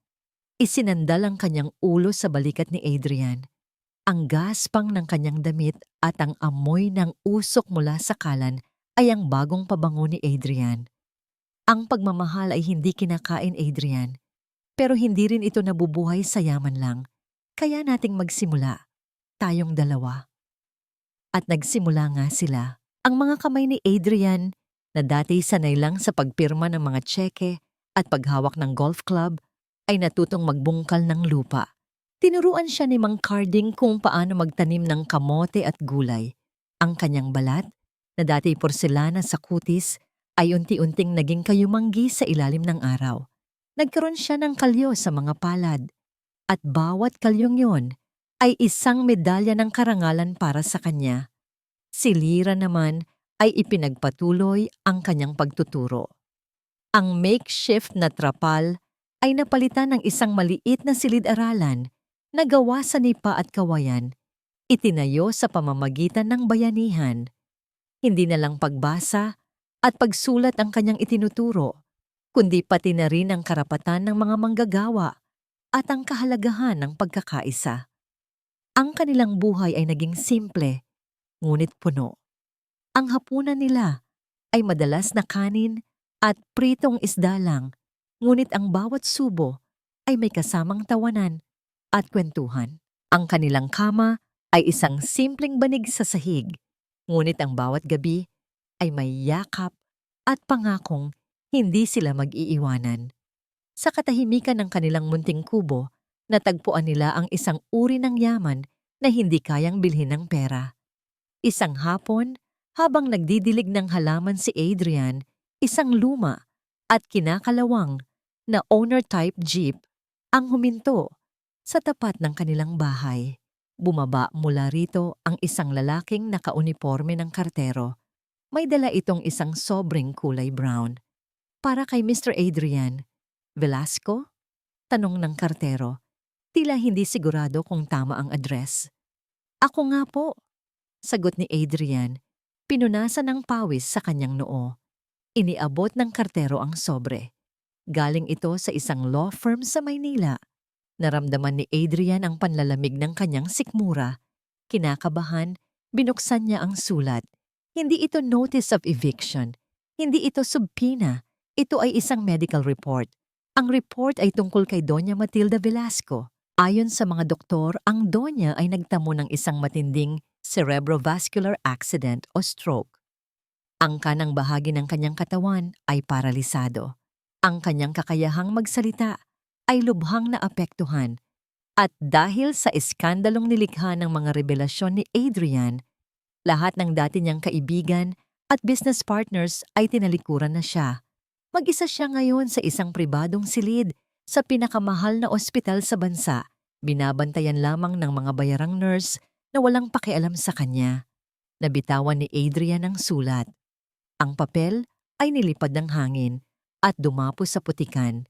Isinandal ang kanyang ulo sa balikat ni Adrian. Ang gaspang ng kanyang damit at ang amoy ng usok mula sa kalan ay ang bagong pabango ni Adrian. Ang pagmamahal ay hindi kinakain, Adrian. Pero hindi rin ito nabubuhay sa yaman lang. Kaya nating magsimula, tayong dalawa. At nagsimula nga sila. Ang mga kamay ni Adrian, na dati sanay lang sa pagpirma ng mga tseke at paghawak ng golf club, ay natutong magbungkal ng lupa. Tinuruan siya ni Mang Carding kung paano magtanim ng kamote at gulay. Ang kanyang balat, na dati porselana sa kutis, ay unti-unting naging kayumanggi sa ilalim ng araw. Nagkaroon siya ng kalyo sa mga palad. At bawat kalyong yon ay isang medalya ng karangalan para sa kanya. Si Lira naman ay ipinagpatuloy ang kanyang pagtuturo. Ang makeshift na trapal ay napalitan ng isang maliit na silid-aralan na gawa sa nipa at kawayan, itinayo sa pamamagitan ng bayanihan. Hindi na lang pagbasa at pagsulat ang kanyang itinuturo, kundi pati na rin ang karapatan ng mga manggagawa at ang kahalagahan ng pagkakaisa. Ang kanilang buhay ay naging simple, ngunit puno. Ang hapunan nila ay madalas na kanin at pritong isda lang, ngunit ang bawat subo ay may kasamang tawanan at kwentuhan. Ang kanilang kama ay isang simpleng banig sa sahig, ngunit ang bawat gabi ay may yakap at pangakong hindi sila mag-iiwanan. Sa katahimikan ng kanilang munting kubo, natagpuan nila ang isang uri ng yaman na hindi kayang bilhin ng pera. Isang hapon, habang nagdidilig ng halaman si Adrian, isang luma at kinakalawang na owner-type jeep ang huminto sa tapat ng kanilang bahay. Bumaba mula rito ang isang lalaking nakauniporme ng kartero. May dala itong isang sobrang kulay brown. Para kay Mr. Adrian. Velasco? Tanong ng kartero. Tila hindi sigurado kung tama ang address. Ako nga po, sagot ni Adrian. Pinunasan ng pawis sa kanyang noo. Iniabot ng kartero ang sobre. Galing ito sa isang law firm sa Maynila. Naramdaman ni Adrian ang panlalamig ng kanyang sikmura. Kinakabahan, binuksan niya ang sulat. Hindi ito notice of eviction. Hindi ito subpoena. Ito ay isang medical report. Ang report ay tungkol kay Doña Matilda Velasco. Ayon sa mga doktor, ang Doña ay nagtamo ng isang matinding cerebrovascular accident o stroke. Ang kanang bahagi ng kanyang katawan ay paralisado. Ang kanyang kakayahang magsalita ay lubhang naapektuhan. At dahil sa iskandalong nilikha ng mga revelasyon ni Adrian, lahat ng dati niyang kaibigan at business partners ay tinalikuran na siya. Mag-isa siya ngayon sa isang pribadong silid sa pinakamahal na ospital sa bansa, binabantayan lamang ng mga bayarang nurse na walang pakialam sa kanya. Nabitawan ni Adrian ang sulat. Ang papel ay nilipad ng hangin at dumapo sa putikan.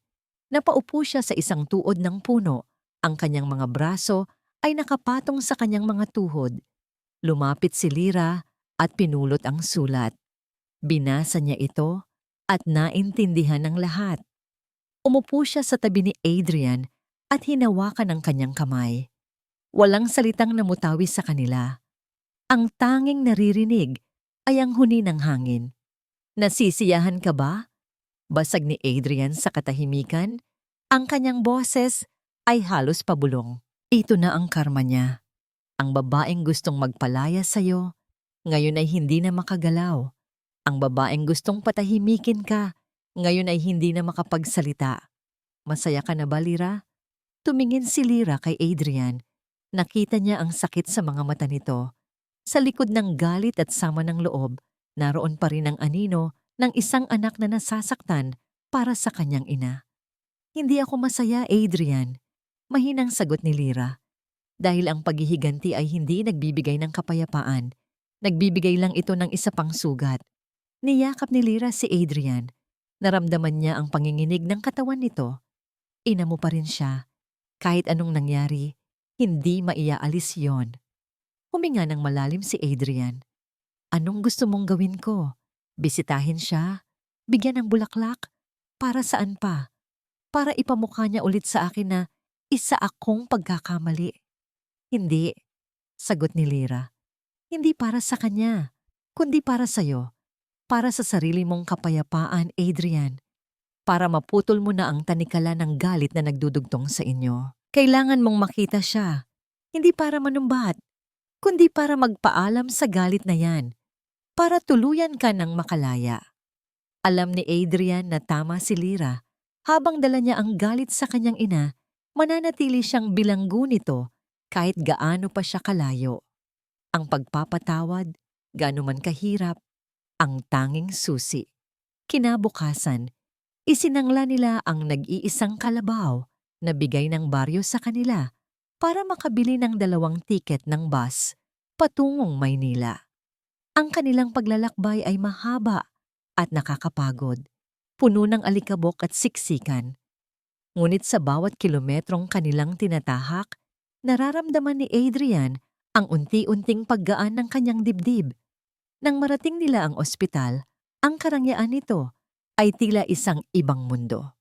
Napaupo siya sa isang tuod ng puno. Ang kanyang mga braso ay nakapatong sa kanyang mga tuhod. Lumapit si Lyra at pinulot ang sulat. Binasa niya ito at naintindihan ng lahat. Umupo siya sa tabi ni Adrian at hinawakan ang kanyang kamay. Walang salitang namutawi sa kanila. Ang tanging naririnig ay ang huni ng hangin. Nasisiyahan ka ba? Basag ni Adrian sa katahimikan. Ang kanyang boses ay halos pabulong. Ito na ang karma niya. Ang babaeng gustong magpalaya sa'yo, ngayon ay hindi na makagalaw. Ang babaeng gustong patahimikin ka, ngayon ay hindi na makapagsalita. Masaya ka na ba, Lyra? Tumingin si Lyra kay Adrian. Nakita niya ang sakit sa mga mata nito. Sa likod ng galit at sama ng loob, naroon pa rin ang anino ng isang anak na nasasaktan para sa kanyang ina. Hindi ako masaya, Adrian. Mahinang sagot ni Lyra. Dahil ang paghihiganti ay hindi nagbibigay ng kapayapaan. Nagbibigay lang ito ng isa pang sugat. Niyakap ni Lyra si Adrian. Naramdaman niya ang panginginig ng katawan nito. Ina mo pa rin siya. Kahit anong nangyari, hindi maiaalis yon. Huminga ng malalim si Adrian. Anong gusto mong gawin ko? Bisitahin siya? Bigyan ng bulaklak? Para saan pa? Para ipamukha niya ulit sa akin na isa akong pagkakamali. Hindi, sagot ni Lyra. Hindi para sa kanya, kundi para sa'yo. Para sa sarili mong kapayapaan, Adrian. Para maputol mo na ang tanikala ng galit na nagdudugtong sa inyo. Kailangan mong makita siya. Hindi para manumbat, kundi para magpaalam sa galit na yan. Para tuluyan ka ng makalaya. Alam ni Adrian na tama si Lyra. Habang dala niya ang galit sa kanyang ina, mananatili siyang bilanggo nito kahit gaano pa siya kalayo. Ang pagpapatawad, gaano man kahirap, ang tanging susi. Kinabukasan, isinangla nila ang nag-iisang kalabaw na bigay ng baryo sa kanila para makabili ng 2 tiket ng bus patungong Maynila. Ang kanilang paglalakbay ay mahaba at nakakapagod, puno ng alikabok at siksikan. Ngunit sa bawat kilometrong kanilang tinatahak, nararamdaman ni Adrian ang unti-unting paggaan ng kanyang dibdib. Nang marating nila ang ospital, ang karangyaan nito ay tila isang ibang mundo.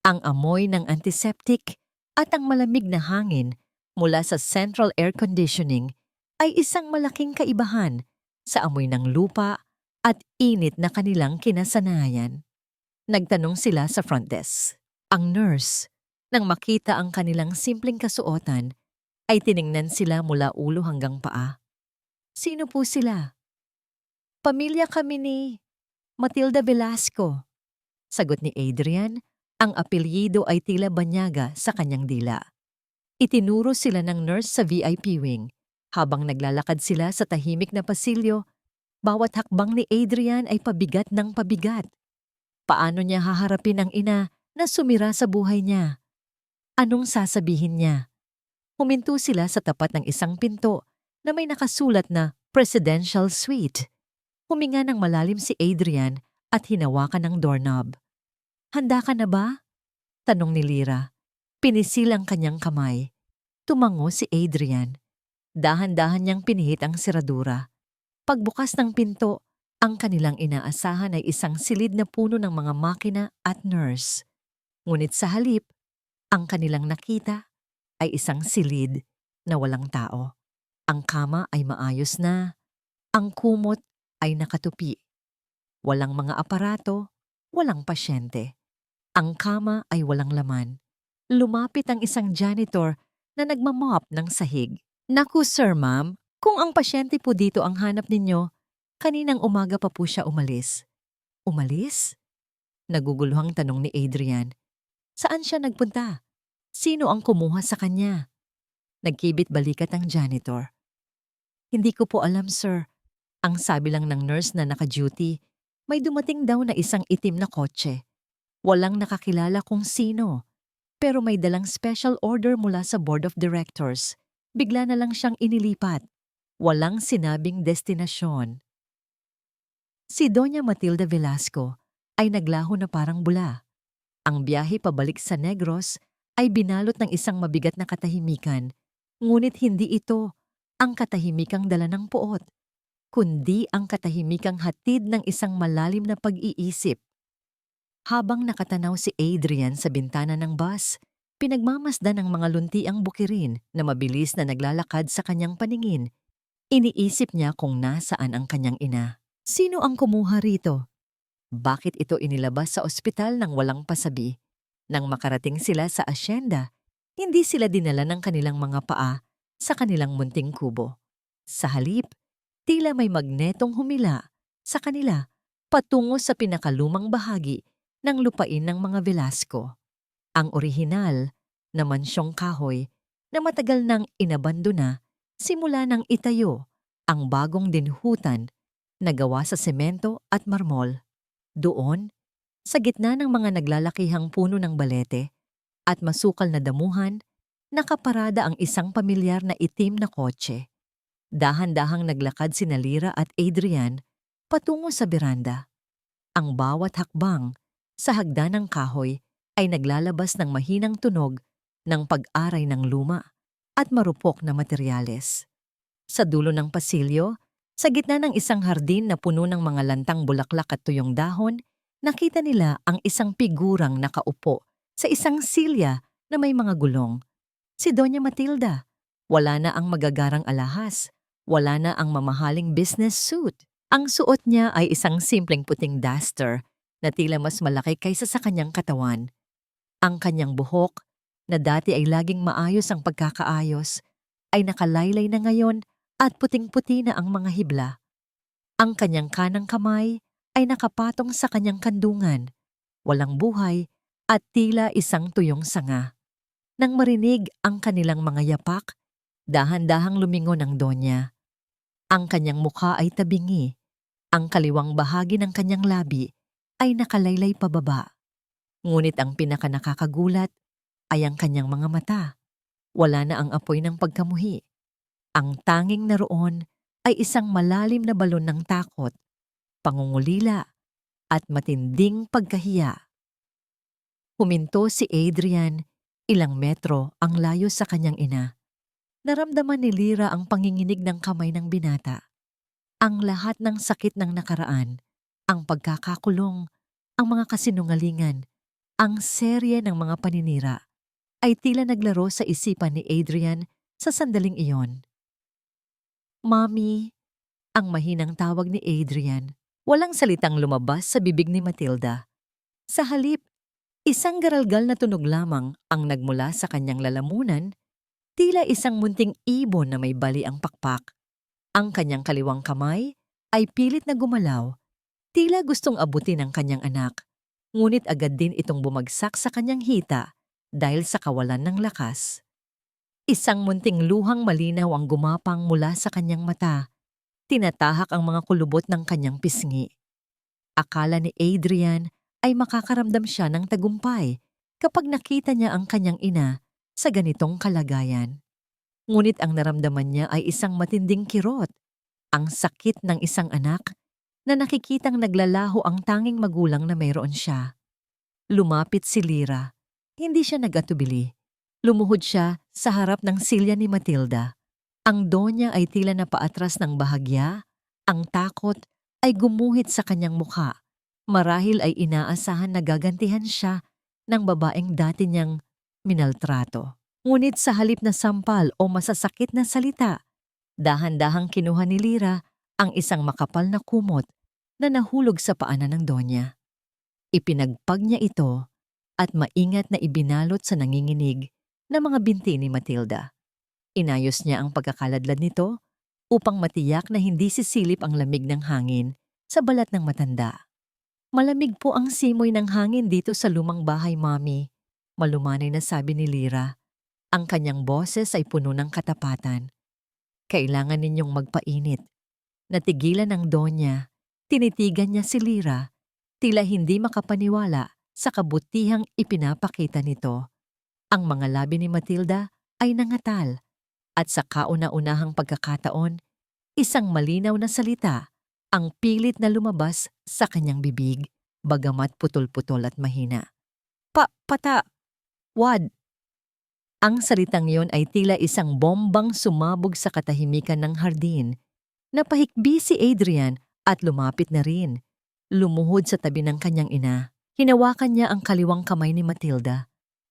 Ang amoy ng antiseptic at ang malamig na hangin mula sa central air conditioning ay isang malaking kaibahan sa amoy ng lupa at init na kanilang kinasanayan. Nagtanong sila sa front desk. Ang nurse, nang makita ang kanilang simpleng kasuotan, ay tiningnan sila mula ulo hanggang paa. Sino po sila? Pamilya kami ni Matilda Velasco. Sagot ni Adrian, ang apelyido ay tila banyaga sa kanyang dila. Itinuro sila ng nurse sa VIP wing. Habang naglalakad sila sa tahimik na pasilyo, bawat hakbang ni Adrian ay pabigat ng pabigat. Paano niya haharapin ang ina na sumira sa buhay niya? Anong sasabihin niya? Huminto sila sa tapat ng isang pinto na may nakasulat na Presidential Suite. Huminga ng malalim si Adrian at hinawakan ang doorknob. Handa ka na ba? Tanong ni Lyra. Pinisil ang kanyang kamay. Tumango si Adrian. Dahan-dahan niyang pinihit ang seradura. Pagbukas ng pinto, ang kanilang inaasahan ay isang silid na puno ng mga makina at nurse. Ngunit sa halip, ang kanilang nakita ay isang silid na walang tao. Ang kama ay maayos na, ang kumot ay nakatupi. Walang mga aparato, walang pasyente. Ang kama ay walang laman. Lumapit ang isang janitor na nagmamop ng sahig. Naku sir ma'am, kung ang pasyente po dito ang hanap ninyo, kaninang umaga pa po siya umalis. Umalis? Naguguluhang tanong ni Adrian. Saan siya nagpunta? Sino ang kumuha sa kanya? Nagkibit balikat ang janitor. Hindi ko po alam sir. Ang sabi lang ng nurse na naka-duty, may dumating daw na isang itim na kotse. Walang nakakilala kung sino. Pero may dalang special order mula sa board of directors. Bigla na lang siyang inilipat. Walang sinabing destinasyon. Si Doña Matilda Velasco ay naglaho na parang bula. Ang biyahe pabalik sa Negros ay binalot ng isang mabigat na katahimikan. Ngunit hindi ito ang katahimikang dala ng puot, kundi ang katahimikang hatid ng isang malalim na pag-iisip. Habang nakatanaw si Adrian sa bintana ng bus, pinagmamasdan ng mga lunti ang bukirin na mabilis na naglalakad sa kanyang paningin. Iniisip niya kung nasaan ang kanyang ina. Sino ang kumuha rito? Bakit ito inilabas sa ospital nang walang pasabi? Nang makarating sila sa asyenda, hindi sila dinala ng kanilang mga paa sa kanilang munting kubo. Sa halip, tila may magnetong humila sa kanila patungo sa pinakalumang bahagi ng lupain ng mga Velasco. Ang orihinal na mansyong kahoy na matagal nang inabandona simula nang itayo ang bagong dinhutan na gawa sa semento at marmol. Doon, sa gitna ng mga naglalakihang puno ng balete at masukal na damuhan, nakaparada ang isang pamilyar na itim na kotse. Dahan-dahang naglakad sina Lyra at Adrian patungo sa beranda. Ang bawat hakbang sa hagdan ng kahoy ay naglalabas ng mahinang tunog ng pag-aray ng luma at marupok na materyales. Sa dulo ng pasilyo, sa gitna ng isang hardin na puno ng mga lantang bulaklak at tuyong dahon, nakita nila ang isang figurang nakaupo sa isang silya na may mga gulong. Si Doña Matilda. Wala na ang magagarang alahas. Wala na ang mamahaling business suit. Ang suot niya ay isang simpleng puting duster na tila mas malaki kaysa sa kanyang katawan. Ang kanyang buhok, na dati ay laging maayos ang pagkakaayos, ay nakalaylay na ngayon at puting-puti na ang mga hibla. Ang kanyang kanang kamay ay nakapatong sa kanyang kandungan, walang buhay at tila isang tuyong sanga. Nang marinig ang kanilang mga yapak, dahan-dahang lumingon ang Donya. Ang kanyang mukha ay tabingi, ang kaliwang bahagi ng kanyang labi ay nakalaylay pababa. Ngunit ang pinakanakakagulat ay ang kanyang mga mata. Wala na ang apoy ng pagkamuhi. Ang tanging naroon ay isang malalim na balon ng takot, pangungulila, at matinding pagkahiya. Huminto si Adrian, ilang metro ang layo sa kanyang ina. Naramdaman ni Lyra ang panginginig ng kamay ng binata. Ang lahat ng sakit ng nakaraan, ang pagkakakulong, ang mga kasinungalingan, ang serye ng mga paninira, ay tila naglaro sa isipan ni Adrian sa sandaling iyon. Mommy, ang mahinang tawag ni Adrian. Walang salitang lumabas sa bibig ni Matilda. Sa halip, isang garalgal na tunog lamang ang nagmula sa kanyang lalamunan, tila isang munting ibon na may bali ang pakpak. Ang kanyang kaliwang kamay ay pilit na gumalaw, tila gustong abutin ang kanyang anak. Ngunit agad din itong bumagsak sa kanyang hita dahil sa kawalan ng lakas. Isang munting luhang malinaw ang gumapang mula sa kanyang mata. Tinatahak ang mga kulubot ng kanyang pisngi. Akala ni Adrian ay makakaramdam siya ng tagumpay kapag nakita niya ang kanyang ina sa ganitong kalagayan. Ngunit ang naramdaman niya ay isang matinding kirot, ang sakit ng isang anak na nakikitang naglalaho ang tanging magulang na mayroon siya. Lumapit si Lyra. Hindi siya nag-atubili. Lumuhod siya sa harap ng silya ni Matilda. Ang Donya ay tila napaatras ng bahagya, Ang takot ay gumuhit sa kanyang mukha. Marahil ay inaasahan na gagantihan siya ng babaeng dati niyang minaltrato. Ngunit sa halip na sampal o masasakit na salita, dahan-dahang kinuha ni Lyra ang isang makapal na kumot na nahulog sa paanan ng Donya. Ipinagpag niya ito at maingat na ibinalot sa nanginginig na mga binti ni Matilda. Inayos niya ang pagkakaladlad nito upang matiyak na hindi sisilip ang lamig ng hangin sa balat ng matanda. Malamig po ang simoy ng hangin dito sa lumang bahay, Mommy. Malumanay na sabi ni Lyra. Ang kanyang boses ay puno ng katapatan. Kailangan ninyong magpainit. Natigilan ng Donya. Tinitigan niya si Lyra. Tila hindi makapaniwala sa kabutihang ipinapakita nito. Ang mga labi ni Matilda ay nangatal. At sa kauna-unahang pagkakataon, isang malinaw na salita ang pilit na lumabas sa kanyang bibig, bagamat putol-putol at mahina. Wad. Ang salitang yon ay tila isang bombang sumabog sa katahimikan ng hardin. Napahikbi si Adrian at lumapit na rin. Lumuhod sa tabi ng kanyang ina. Hinawakan niya ang kaliwang kamay ni Matilda,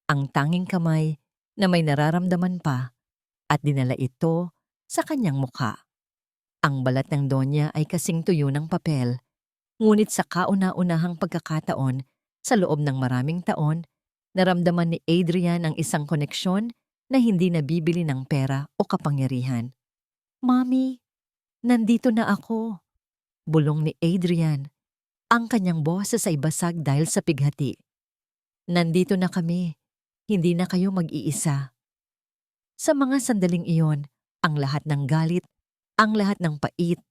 ang tanging kamay na may nararamdaman pa, at dinala ito sa kanyang mukha. Ang balat ng Donya ay kasing tuyo ng papel, ngunit sa kauna-unahang pagkakataon sa loob ng maraming taon, naramdaman ni Adrian ang isang koneksyon na hindi nabibili ng pera o kapangyarihan. Mommy, nandito na ako, bulong ni Adrian. Ang kanyang boses ay basag dahil sa pighati. Nandito na kami, hindi na kayo mag-iisa. Sa mga sandaling iyon, ang lahat ng galit, ang lahat ng pait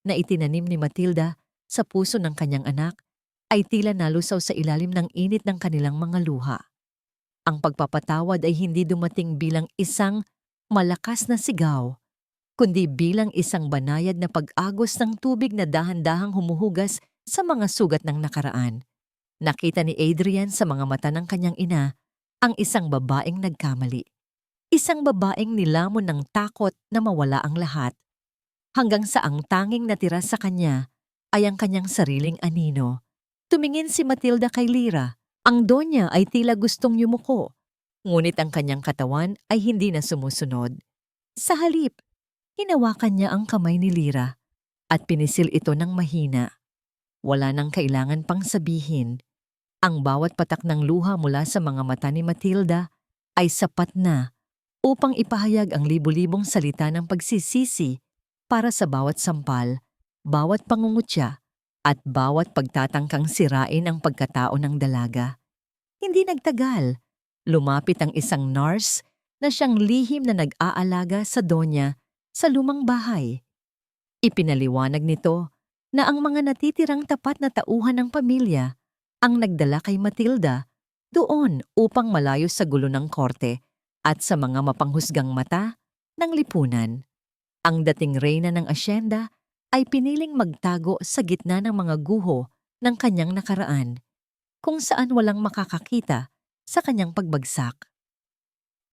na itinanim ni Matilda sa puso ng kanyang anak ay tila nalusaw sa ilalim ng init ng kanilang mga luha. Ang pagpapatawad ay hindi dumating bilang isang malakas na sigaw, kundi bilang isang banayad na pag-agos ng tubig na dahan-dahang humuhugas sa mga sugat ng nakaraan. Nakita ni Adrian sa mga mata ng kanyang ina ang isang babaeng nagkamali. Isang babaeng nilamon ng takot na mawala ang lahat, hanggang sa ang tanging natira sa kanya ay ang kanyang sariling anino. Tumingin si Matilda kay Lyra. Ang Donya ay tila gustong yumuko, ngunit ang kanyang katawan ay hindi na sumusunod. Sa halip, hinawakan niya ang kamay ni Lyra at pinisil ito ng mahina. Wala nang kailangan pang sabihin. Ang bawat patak ng luha mula sa mga mata ni Matilda ay sapat na upang ipahayag ang libu-libong salita ng pagsisisi para sa bawat sampal, bawat pangungutya, at bawat pagtatangkang sirain ang pagkatao ng dalaga. Hindi nagtagal, lumapit ang isang nurse na siyang lihim na nag-aalaga sa Donya sa lumang bahay. Ipinaliwanag nito na ang mga natitirang tapat na tauhan ng pamilya ang nagdala kay Matilda doon upang malayo sa gulo ng korte at sa mga mapanghusgang mata ng lipunan. Ang dating reyna ng asyenda ay piniling magtago sa gitna ng mga guho ng kanyang nakaraan, kung saan walang makakakita sa kanyang pagbagsak.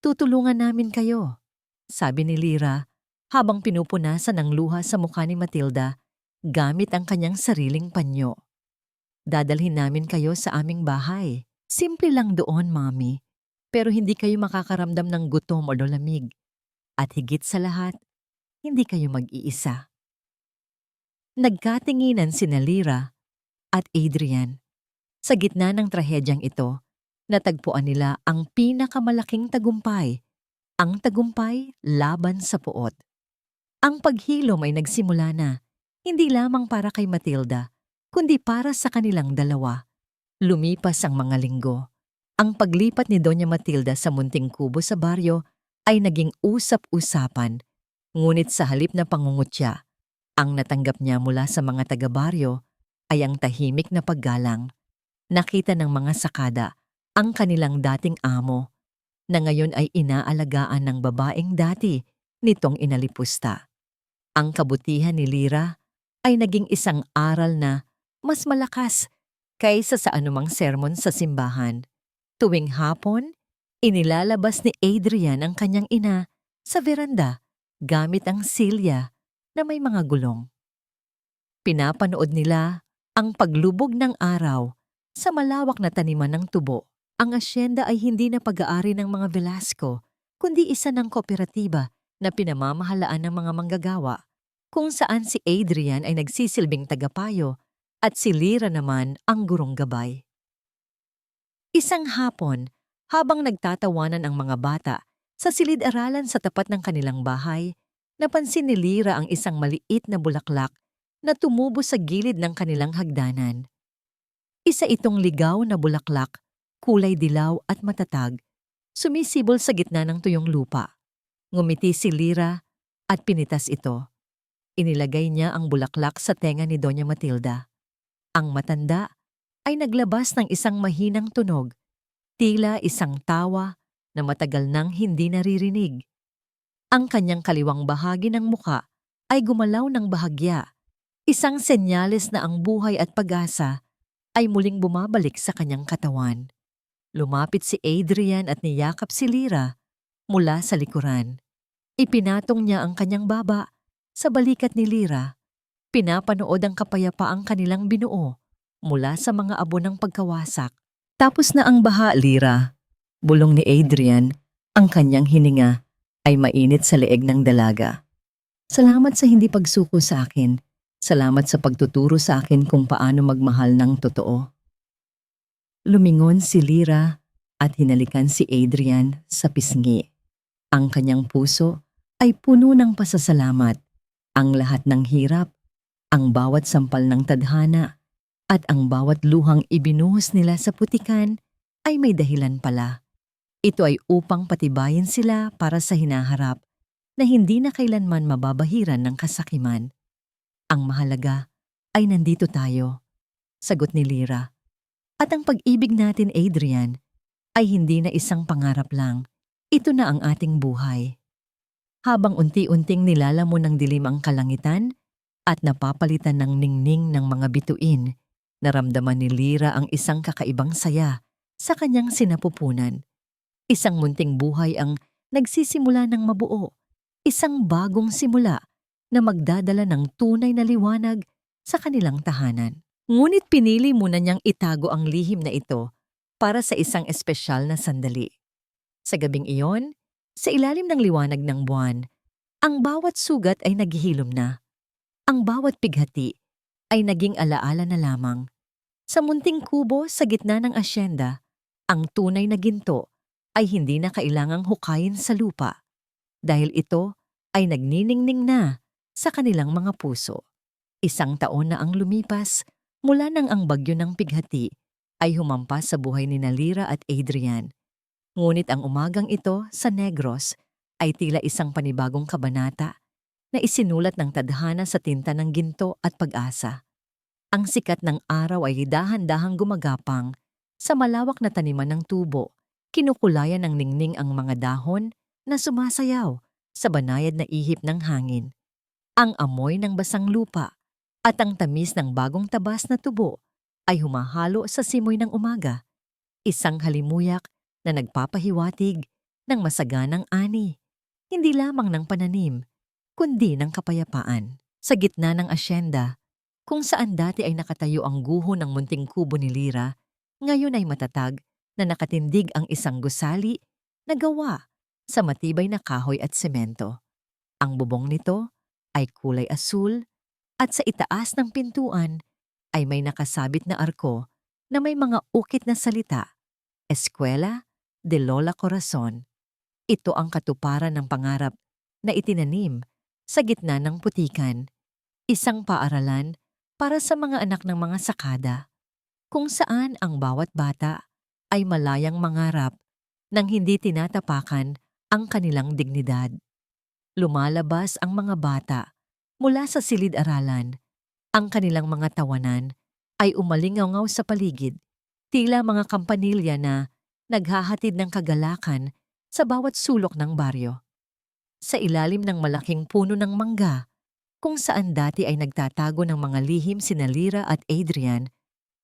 Tutulungan namin kayo, sabi ni Lyra habang pinupunasan ng luha sa mukha ni Matilda gamit ang kanyang sariling panyo. Dadalhin namin kayo sa aming bahay. Simple lang doon, Mommy, pero hindi kayo makakaramdam ng gutom o lamig. At higit sa lahat, hindi kayo mag-iisa. Nagkatinginan sina Lyra at Adrian. Sa gitna ng trahedyang ito, natagpuan nila ang pinakamalaking tagumpay, ang tagumpay laban sa puot. Ang paghilom ay nagsimula na, hindi lamang para kay Matilda, kundi para sa kanilang dalawa. Lumipas ang mga linggo. Ang paglipat ni Doña Matilda sa munting kubo sa baryo ay naging usap-usapan, ngunit sa halip na pangungutya, ang natanggap niya mula sa mga taga-baryo ay ang tahimik na paggalang. Nakita ng mga sakada ang kanilang dating amo, na ngayon ay inaalagaan ng babaeng dati nitong inalipusta. Ang kabutihan ni Lyra ay naging isang aral na mas malakas kaysa sa anumang sermon sa simbahan. Tuwing hapon, inilalabas ni Adrian ang kanyang ina sa veranda gamit ang silya na may mga gulong. Pinapanood nila ang paglubog ng araw sa malawak na taniman ng tubo. Ang asyenda ay hindi na pag-aari ng mga Velasco, kundi isa ng kooperatiba na pinamamahalaan ng mga manggagawa, kung saan si Adrian ay nagsisilbing tagapayo at si Lyra naman ang gurong gabay. Isang hapon, habang nagtatawanan ang mga bata sa silid-aralan sa tapat ng kanilang bahay, napansin ni Lyra ang isang maliit na bulaklak na tumubo sa gilid ng kanilang hagdanan. Isa itong ligaw na bulaklak, kulay dilaw at matatag, sumisibol sa gitna ng tuyong lupa. Ngumiti si Lyra at pinitas ito. Inilagay niya ang bulaklak sa tenga ni Doña Matilda. Ang matanda ay naglabas ng isang mahinang tunog, tila isang tawa na matagal nang hindi naririnig. Ang kanyang kaliwang bahagi ng muka ay gumalaw ng bahagya, isang senyales na ang buhay at pag-asa ay muling bumabalik sa kanyang katawan. Lumapit si Adrian at niyakap si Lyra mula sa likuran. Ipinatong niya ang kanyang baba sa balikat ni Lyra. Pinapanood ang kapayapaang kanilang binuo mula sa mga abo ng pagkawasak. Tapos na ang baha, Lyra. Bulong ni Adrian, ang kanyang hininga ay mainit sa leeg ng dalaga. Salamat sa hindi pagsuko sa akin. Salamat sa pagtuturo sa akin kung paano magmahal ng totoo. Lumingon si Lyra at hinalikan si Adrian sa pisngi. Ang kanyang puso ay puno ng pasasalamat. Ang lahat ng hirap, ang bawat sampal ng tadhana, at ang bawat luhang ibinuhos nila sa putikan ay may dahilan pala. Ito ay upang patibayin sila para sa hinaharap na hindi na kailanman mababahiran ng kasakiman. Ang mahalaga ay nandito tayo, sagot ni Lyra. At ang pag-ibig natin, Adrian, ay hindi na isang pangarap lang. Ito na ang ating buhay. Habang unti-unting nilalamon ng dilim ang kalangitan at napapalitan ng ningning ng mga bituin, naramdaman ni Lyra ang isang kakaibang saya sa kanyang sinapupunan. Isang munting buhay ang nagsisimula ng mabuo, isang bagong simula na magdadala ng tunay na liwanag sa kanilang tahanan. Ngunit pinili muna niyang itago ang lihim na ito para sa isang espesyal na sandali. Sa gabing iyon, sa ilalim ng liwanag ng buwan, ang bawat sugat ay naghihilom na. Ang bawat pighati ay naging alaala na lamang. Sa munting kubo sa gitna ng asyenda, ang tunay na ginto ay hindi na kailangang hukayin sa lupa dahil ito ay nagniningning na sa kanilang mga puso. Isang taon na ang lumipas mula nang ang bagyo ng pighati ay humampas sa buhay ni Lyra at Adrian. Ngunit ang umagang ito sa Negros ay tila isang panibagong kabanata na isinulat ng tadhana sa tinta ng ginto at pag-asa. Ang sikat ng araw ay dahan-dahang gumagapang sa malawak na taniman ng tubo. Kinukulayan ng ningning ang mga dahon na sumasayaw sa banayad na ihip ng hangin. Ang amoy ng basang lupa at ang tamis ng bagong tabas na tubo ay humahalo sa simoy ng umaga, isang halimuyak na nagpapahiwatig ng masaganang ani, hindi lamang ng pananim, kundi ng kapayapaan. Sa gitna ng asyenda, kung saan dati ay nakatayo ang guho ng munting kubo ni Lyra, ngayon ay matatag na nakatindig ang isang gusali na gawa sa matibay na kahoy at semento. Ang bubong nito ay kulay asul, at sa itaas ng pintuan ay may nakasabit na arko na may mga ukit na salita, Eskwela de Lola Corazon. Ito ang katuparan ng pangarap na itinanim sa gitna ng putikan, isang paaralan para sa mga anak ng mga sakada, kung saan ang bawat bata ay malayang mangarap nang hindi tinatapakan ang kanilang dignidad. Lumalabas ang mga bata mula sa silid-aralan. Ang kanilang mga tawanan ay umalingaw sa paligid, tila mga kampanilya na naghahatid ng kagalakan sa bawat sulok ng baryo. Sa ilalim ng malaking puno ng mangga, kung saan dati ay nagtatago ng mga lihim sina Lyra at Adrian,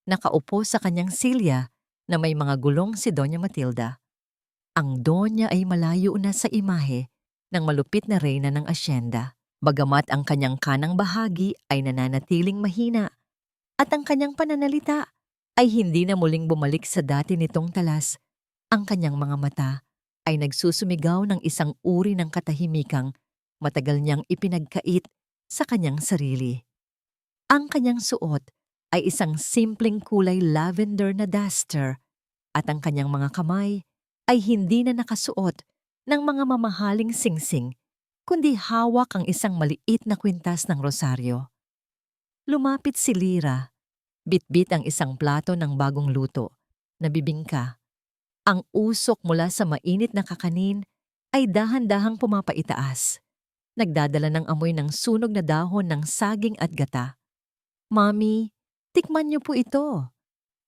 nakaupo sa kanyang silya na may mga gulong si Doña Matilda. Ang Doña ay malayo na sa imahe ng malupit na reyna ng asyenda. Bagamat ang kanyang kanang bahagi ay nananatiling mahina at ang kanyang pananalita ay hindi na muling bumalik sa dati nitong talas, ang kanyang mga mata ay nagsusumigaw ng isang uri ng katahimikang matagal niyang ipinagkait sa kanyang sarili. Ang kanyang suot ay isang simpleng kulay lavender na duster at ang kanyang mga kamay ay hindi na nakasuot ng mga mamahaling singsing kundi hawak ang isang maliit na kwintas ng rosaryo. Lumapit si Lyra, bitbit ang isang plato ng bagong luto na bibingka. Ang usok mula sa mainit na kakanin ay dahan-dahang pumapaitaas, nagdadala ng amoy ng sunog na dahon ng saging at gata. Mami, tikman niyo po ito.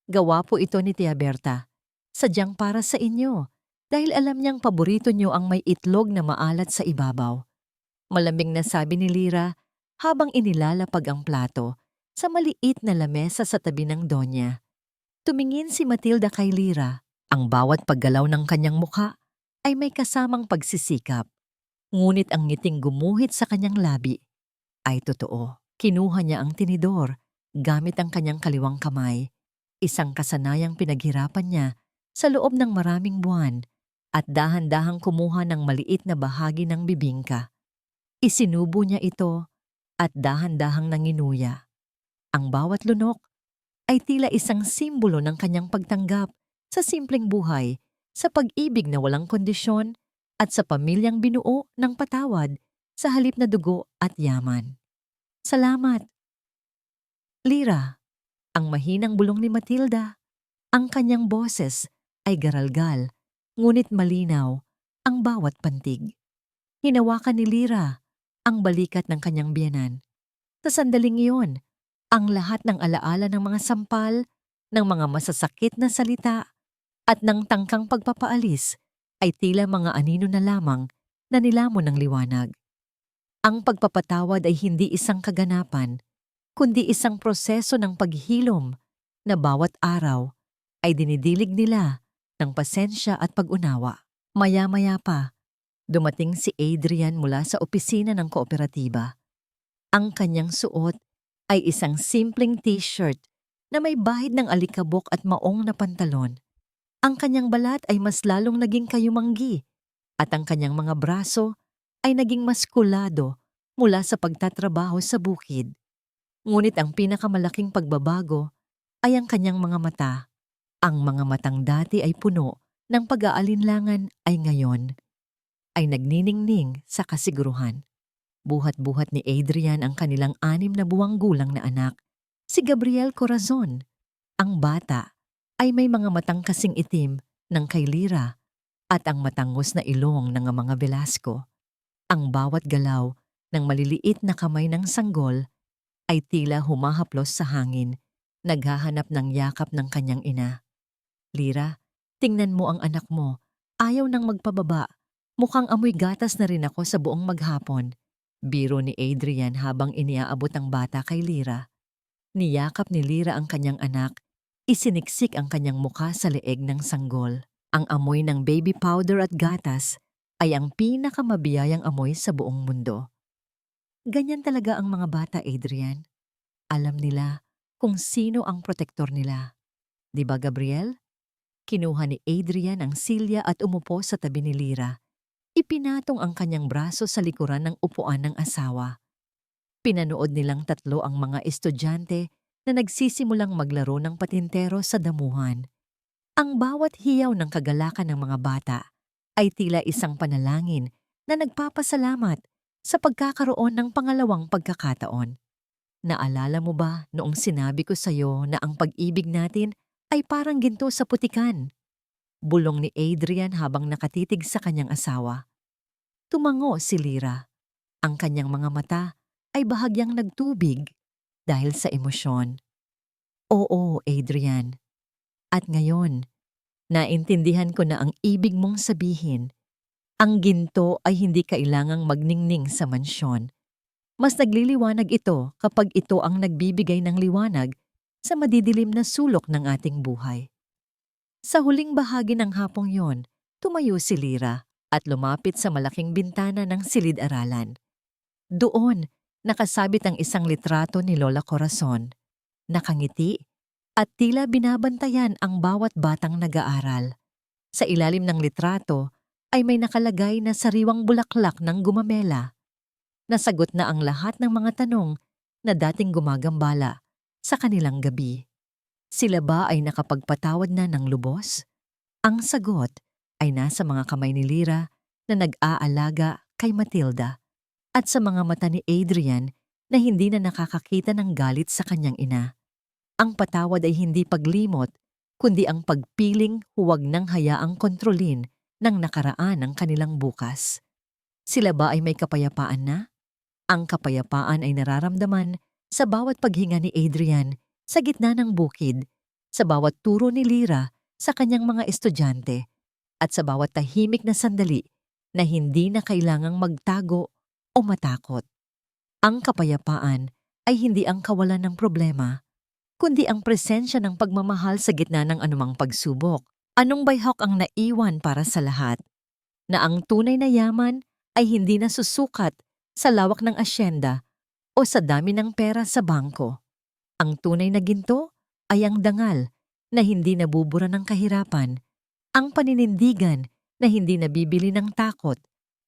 Gawa po ito ni Tia Berta. Sadyang para sa inyo, dahil alam niyang paborito niyo ang may itlog na maalat sa ibabaw. Malamig na sabi ni Lyra habang inilalapag ang plato sa maliit na lamesa sa tabi ng Donya. Tumingin si Matilda kay Lyra. Ang bawat paggalaw ng kanyang mukha ay may kasamang pagsisikap. Ngunit ang ngiting gumuhit sa kanyang labi ay totoo. Kinuha niya ang tinidor gamit ang kanyang kaliwang kamay. Isang kasanayang pinaghirapan niya sa loob ng maraming buwan at dahan-dahang kumuha ng maliit na bahagi ng bibingka. Isinubo niya ito at dahan-dahang nanginuya. Ang bawat lunok ay tila isang simbolo ng kanyang pagtanggap sa simpleng buhay, sa pag-ibig na walang kondisyon at sa pamilyang binuo ng patawad sa halip na dugo at yaman. Salamat. Lyra, ang mahinang bulong ni Matilda. Ang kanyang boses ay garalgal, ngunit malinaw ang bawat pantig. Hinawakan ni Lyra ang balikat ng kanyang biyenan. Sa sandaling iyon, ang lahat ng alaala ng mga sampal, ng mga masasakit na salita, at ng tangkang pagpapaalis ay tila mga anino na lamang na nilamon ng liwanag. Ang pagpapatawad ay hindi isang kaganapan, kundi isang proseso ng paghilom na bawat araw ay dinidilig nila ng pasensya at pag-unawa. Maya-maya pa, dumating si Adrian mula sa opisina ng kooperatiba. Ang kanyang suot ay isang simpleng t-shirt na may bahid ng alikabok at maong na pantalon. Ang kanyang balat ay mas lalong naging kayumanggi at ang kanyang mga braso ay naging maskulado mula sa pagtatrabaho sa bukid. Ngunit ang pinakamalaking pagbabago ay ang kanyang mga mata. Ang mga matang dati ay puno ng pag-aalinlangan ay ngayon ay nagniningning sa kasiguruhan. Buhat-buhat ni Adrian ang kanilang 6 na buwang gulang na anak, si Gabriel Corazon. Ang bata ay may mga matang kasing itim ng kay Lyra at ang matangos na ilong ng mga Velasco. Ang bawat galaw ng maliliit na kamay ng sanggol ay tila humahaplos sa hangin, naghahanap ng yakap ng kanyang ina. Lyra, tingnan mo ang anak mo. Ayaw nang magpababa. Mukhang amoy gatas na rin ako sa buong maghapon. Biro ni Adrian habang iniaabot ang bata kay Lyra. Niyakap ni Lyra ang kanyang anak. Isiniksik ang kanyang mukha sa leeg ng sanggol. Ang amoy ng baby powder at gatas ay ang pinakamabiyayang amoy sa buong mundo. Ganyan talaga ang mga bata, Adrian. Alam nila kung sino ang protektor nila. Di ba, Gabriel? Kinuha ni Adrian ang silya at umupo sa tabi ni Lyra. Ipinatong ang kanyang braso sa likuran ng upuan ng asawa. Pinanood nilang tatlo ang mga estudyante na nagsisimulang maglaro ng patintero sa damuhan. Ang bawat hiyaw ng kagalakan ng mga bata ay tila isang panalangin na nagpapasalamat sa pagkakaroon ng pangalawang pagkakataon. Naalala mo ba noong sinabi ko sa iyo na ang pag-ibig natin ay parang ginto sa putikan? Bulong ni Adrian habang nakatitig sa kanyang asawa. Tumango si Lyra. Ang kanyang mga mata ay bahagyang nagtubig dahil sa emosyon. Oo, Adrian. At ngayon, naintindihan ko na ang ibig mong sabihin. Ang ginto ay hindi kailangang magningning sa mansyon. Mas nagliliwanag ito kapag ito ang nagbibigay ng liwanag sa madidilim na sulok ng ating buhay. Sa huling bahagi ng hapong yon, tumayo si Lyra at lumapit sa malaking bintana ng silid-aralan. Doon, nakasabit ang isang litrato ni Lola Corazon. Nakangiti at tila binabantayan ang bawat batang nag-aaral. Sa ilalim ng litrato ay may nakalagay na sariwang bulaklak ng gumamela. Nasagot na ang lahat ng mga tanong na dating gumagambala sa kanilang gabi. Sila ba ay nakapagpatawad na ng lubos? Ang sagot ay nasa mga kamay ni Lyra na nag-aalaga kay Matilda at sa mga mata ni Adrian na hindi na nakakakita ng galit sa kanyang ina. Ang patawad ay hindi paglimot, kundi ang pagpiling huwag nang hayaang kontrolin ng nakaraan ng kanilang bukas. Sila ba ay may kapayapaan na? Ang kapayapaan ay nararamdaman sa bawat paghinga ni Adrian sa gitna ng bukid, sa bawat turo ni Lyra sa kanyang mga estudyante, at sa bawat tahimik na sandali na hindi na kailangang magtago o matakot. Ang kapayapaan ay hindi ang kawalan ng problema, kundi ang presensya ng pagmamahal sa gitna ng anumang pagsubok. Anong bayhok ang naiwan para sa lahat? Na ang tunay na yaman ay hindi na susukat sa lawak ng asyenda o sa dami ng pera sa bangko. Ang tunay na ginto ay ang dangal na hindi nabubura ng kahirapan, ang paninindigan na hindi nabibili ng takot,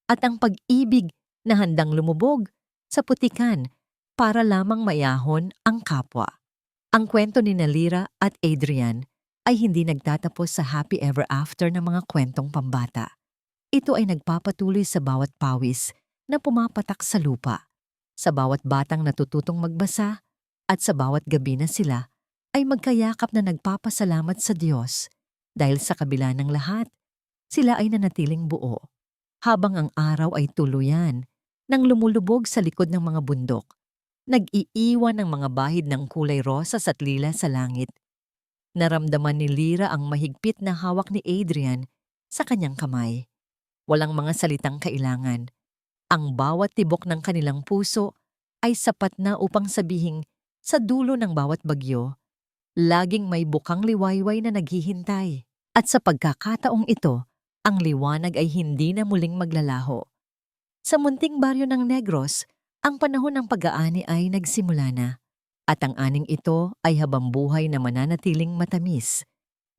at ang pag-ibig na handang lumubog sa putikan para lamang mayahon ang kapwa. Ang kwento ni Lyra at Adrian ay hindi nagtatapos sa happy ever after ng mga kwentong pambata. Ito ay nagpapatuloy sa bawat pawis na pumapatak sa lupa, sa bawat batang natututong magbasa, at sa bawat gabi na sila ay magkayakap na nagpapasalamat sa Diyos dahil sa kabila ng lahat, sila ay nanatiling buo. Habang ang araw ay tuluyan nang lumulubog sa likod ng mga bundok, nag-iiwan ng mga bahid ng kulay rosas at lila sa langit. Naramdaman ni Lyra ang mahigpit na hawak ni Adrian sa kanyang kamay. Walang mga salitang kailangan. Ang bawat tibok ng kanilang puso ay sapat na upang sabihing sa dulo ng bawat bagyo, laging may bukang liwayway na naghihintay. At sa pagkakataong ito, ang liwanag ay hindi na muling maglalaho. Sa munting baryo ng Negros, ang panahon ng pag-aani ay nagsimula na. At ang aning ito ay habambuhay na mananatiling matamis.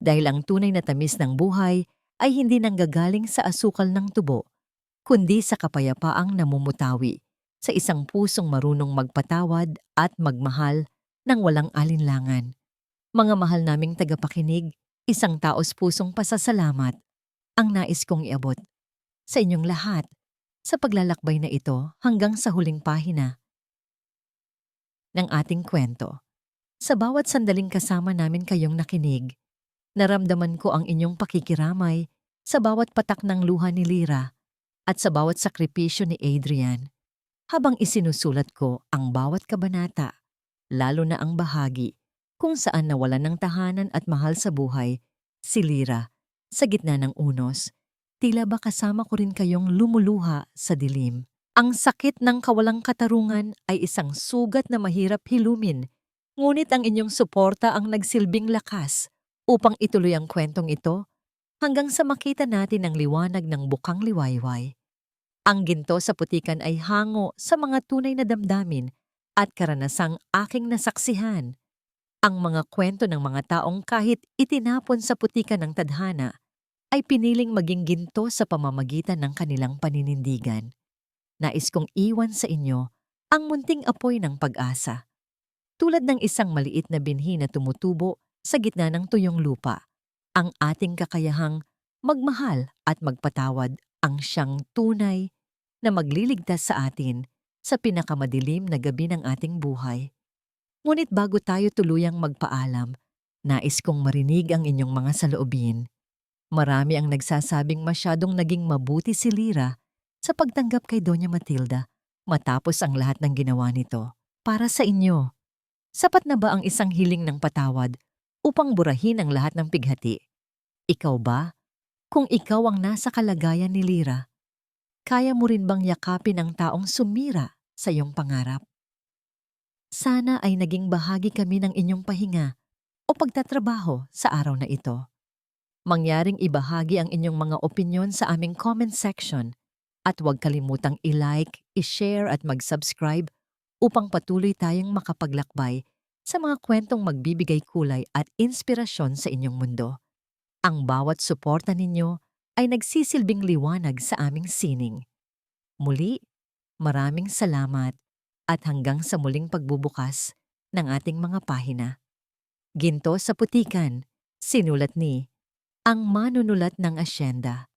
Dahil ang tunay na tamis ng buhay ay hindi nanggagaling sa asukal ng tubo, kundi sa kapayapaang namumutawi sa isang pusong marunong magpatawad at magmahal ng walang alinlangan. Mga mahal naming tagapakinig, isang taos-pusong pasasalamat ang nais kong iabot sa inyong lahat sa paglalakbay na ito hanggang sa huling pahina ng ating kwento. Sa bawat sandaling kasama namin kayong nakinig, naramdaman ko ang inyong pakikiramay sa bawat patak ng luha ni Lyra at sa bawat sakripisyo ni Adrian. Habang isinusulat ko ang bawat kabanata, lalo na ang bahagi kung saan nawalan ng tahanan at mahal sa buhay, si Lyra, sa gitna ng unos, tila ba kasama ko rin kayong lumuluha sa dilim. Ang sakit ng kawalang katarungan ay isang sugat na mahirap hilumin, ngunit ang inyong suporta ang nagsilbing lakas upang ituloy ang kwentong ito hanggang sa makita natin ang liwanag ng bukang liwayway. Ang ginto sa putikan ay hango sa mga tunay na damdamin at karanasang aking nasaksihan. Ang mga kwento ng mga taong kahit itinapon sa putikan ng tadhana ay piniling maging ginto sa pamamagitan ng kanilang paninindigan. Nais kong iwan sa inyo ang munting apoy ng pag-asa. Tulad ng isang maliit na binhi na tumutubo sa gitna ng tuyong lupa, ang ating kakayahang magmahal at magpatawad ang siyang tunay na magliligtas sa atin sa pinakamadilim na gabi ng ating buhay. Ngunit bago tayo tuluyang magpaalam, nais kong marinig ang inyong mga saloobin. Marami ang nagsasabing masyadong naging mabuti si Lyra sa pagtanggap kay Doña Matilda matapos ang lahat ng ginawa nito. Para sa inyo, sapat na ba ang isang hiling ng patawad upang burahin ang lahat ng pighati? Ikaw ba? Kung ikaw ang nasa kalagayan ni Lyra, kaya mo rin bang yakapin ang taong sumira sa iyong pangarap? Sana ay naging bahagi kami ng inyong pahinga o pagtatrabaho sa araw na ito. Mangyaring ibahagi ang inyong mga opinyon sa aming comment section At huwag kalimutang i-like, i-share at mag-subscribe upang patuloy tayong makapaglakbay sa mga kwentong magbibigay kulay at inspirasyon sa inyong mundo. Ang bawat suporta ninyo ay nagsisilbing liwanag sa aming sining. Muli, maraming salamat at hanggang sa muling pagbubukas ng ating mga pahina. Ginto sa Putikan, sinulat ni Ang Manunulat ng Asyenda.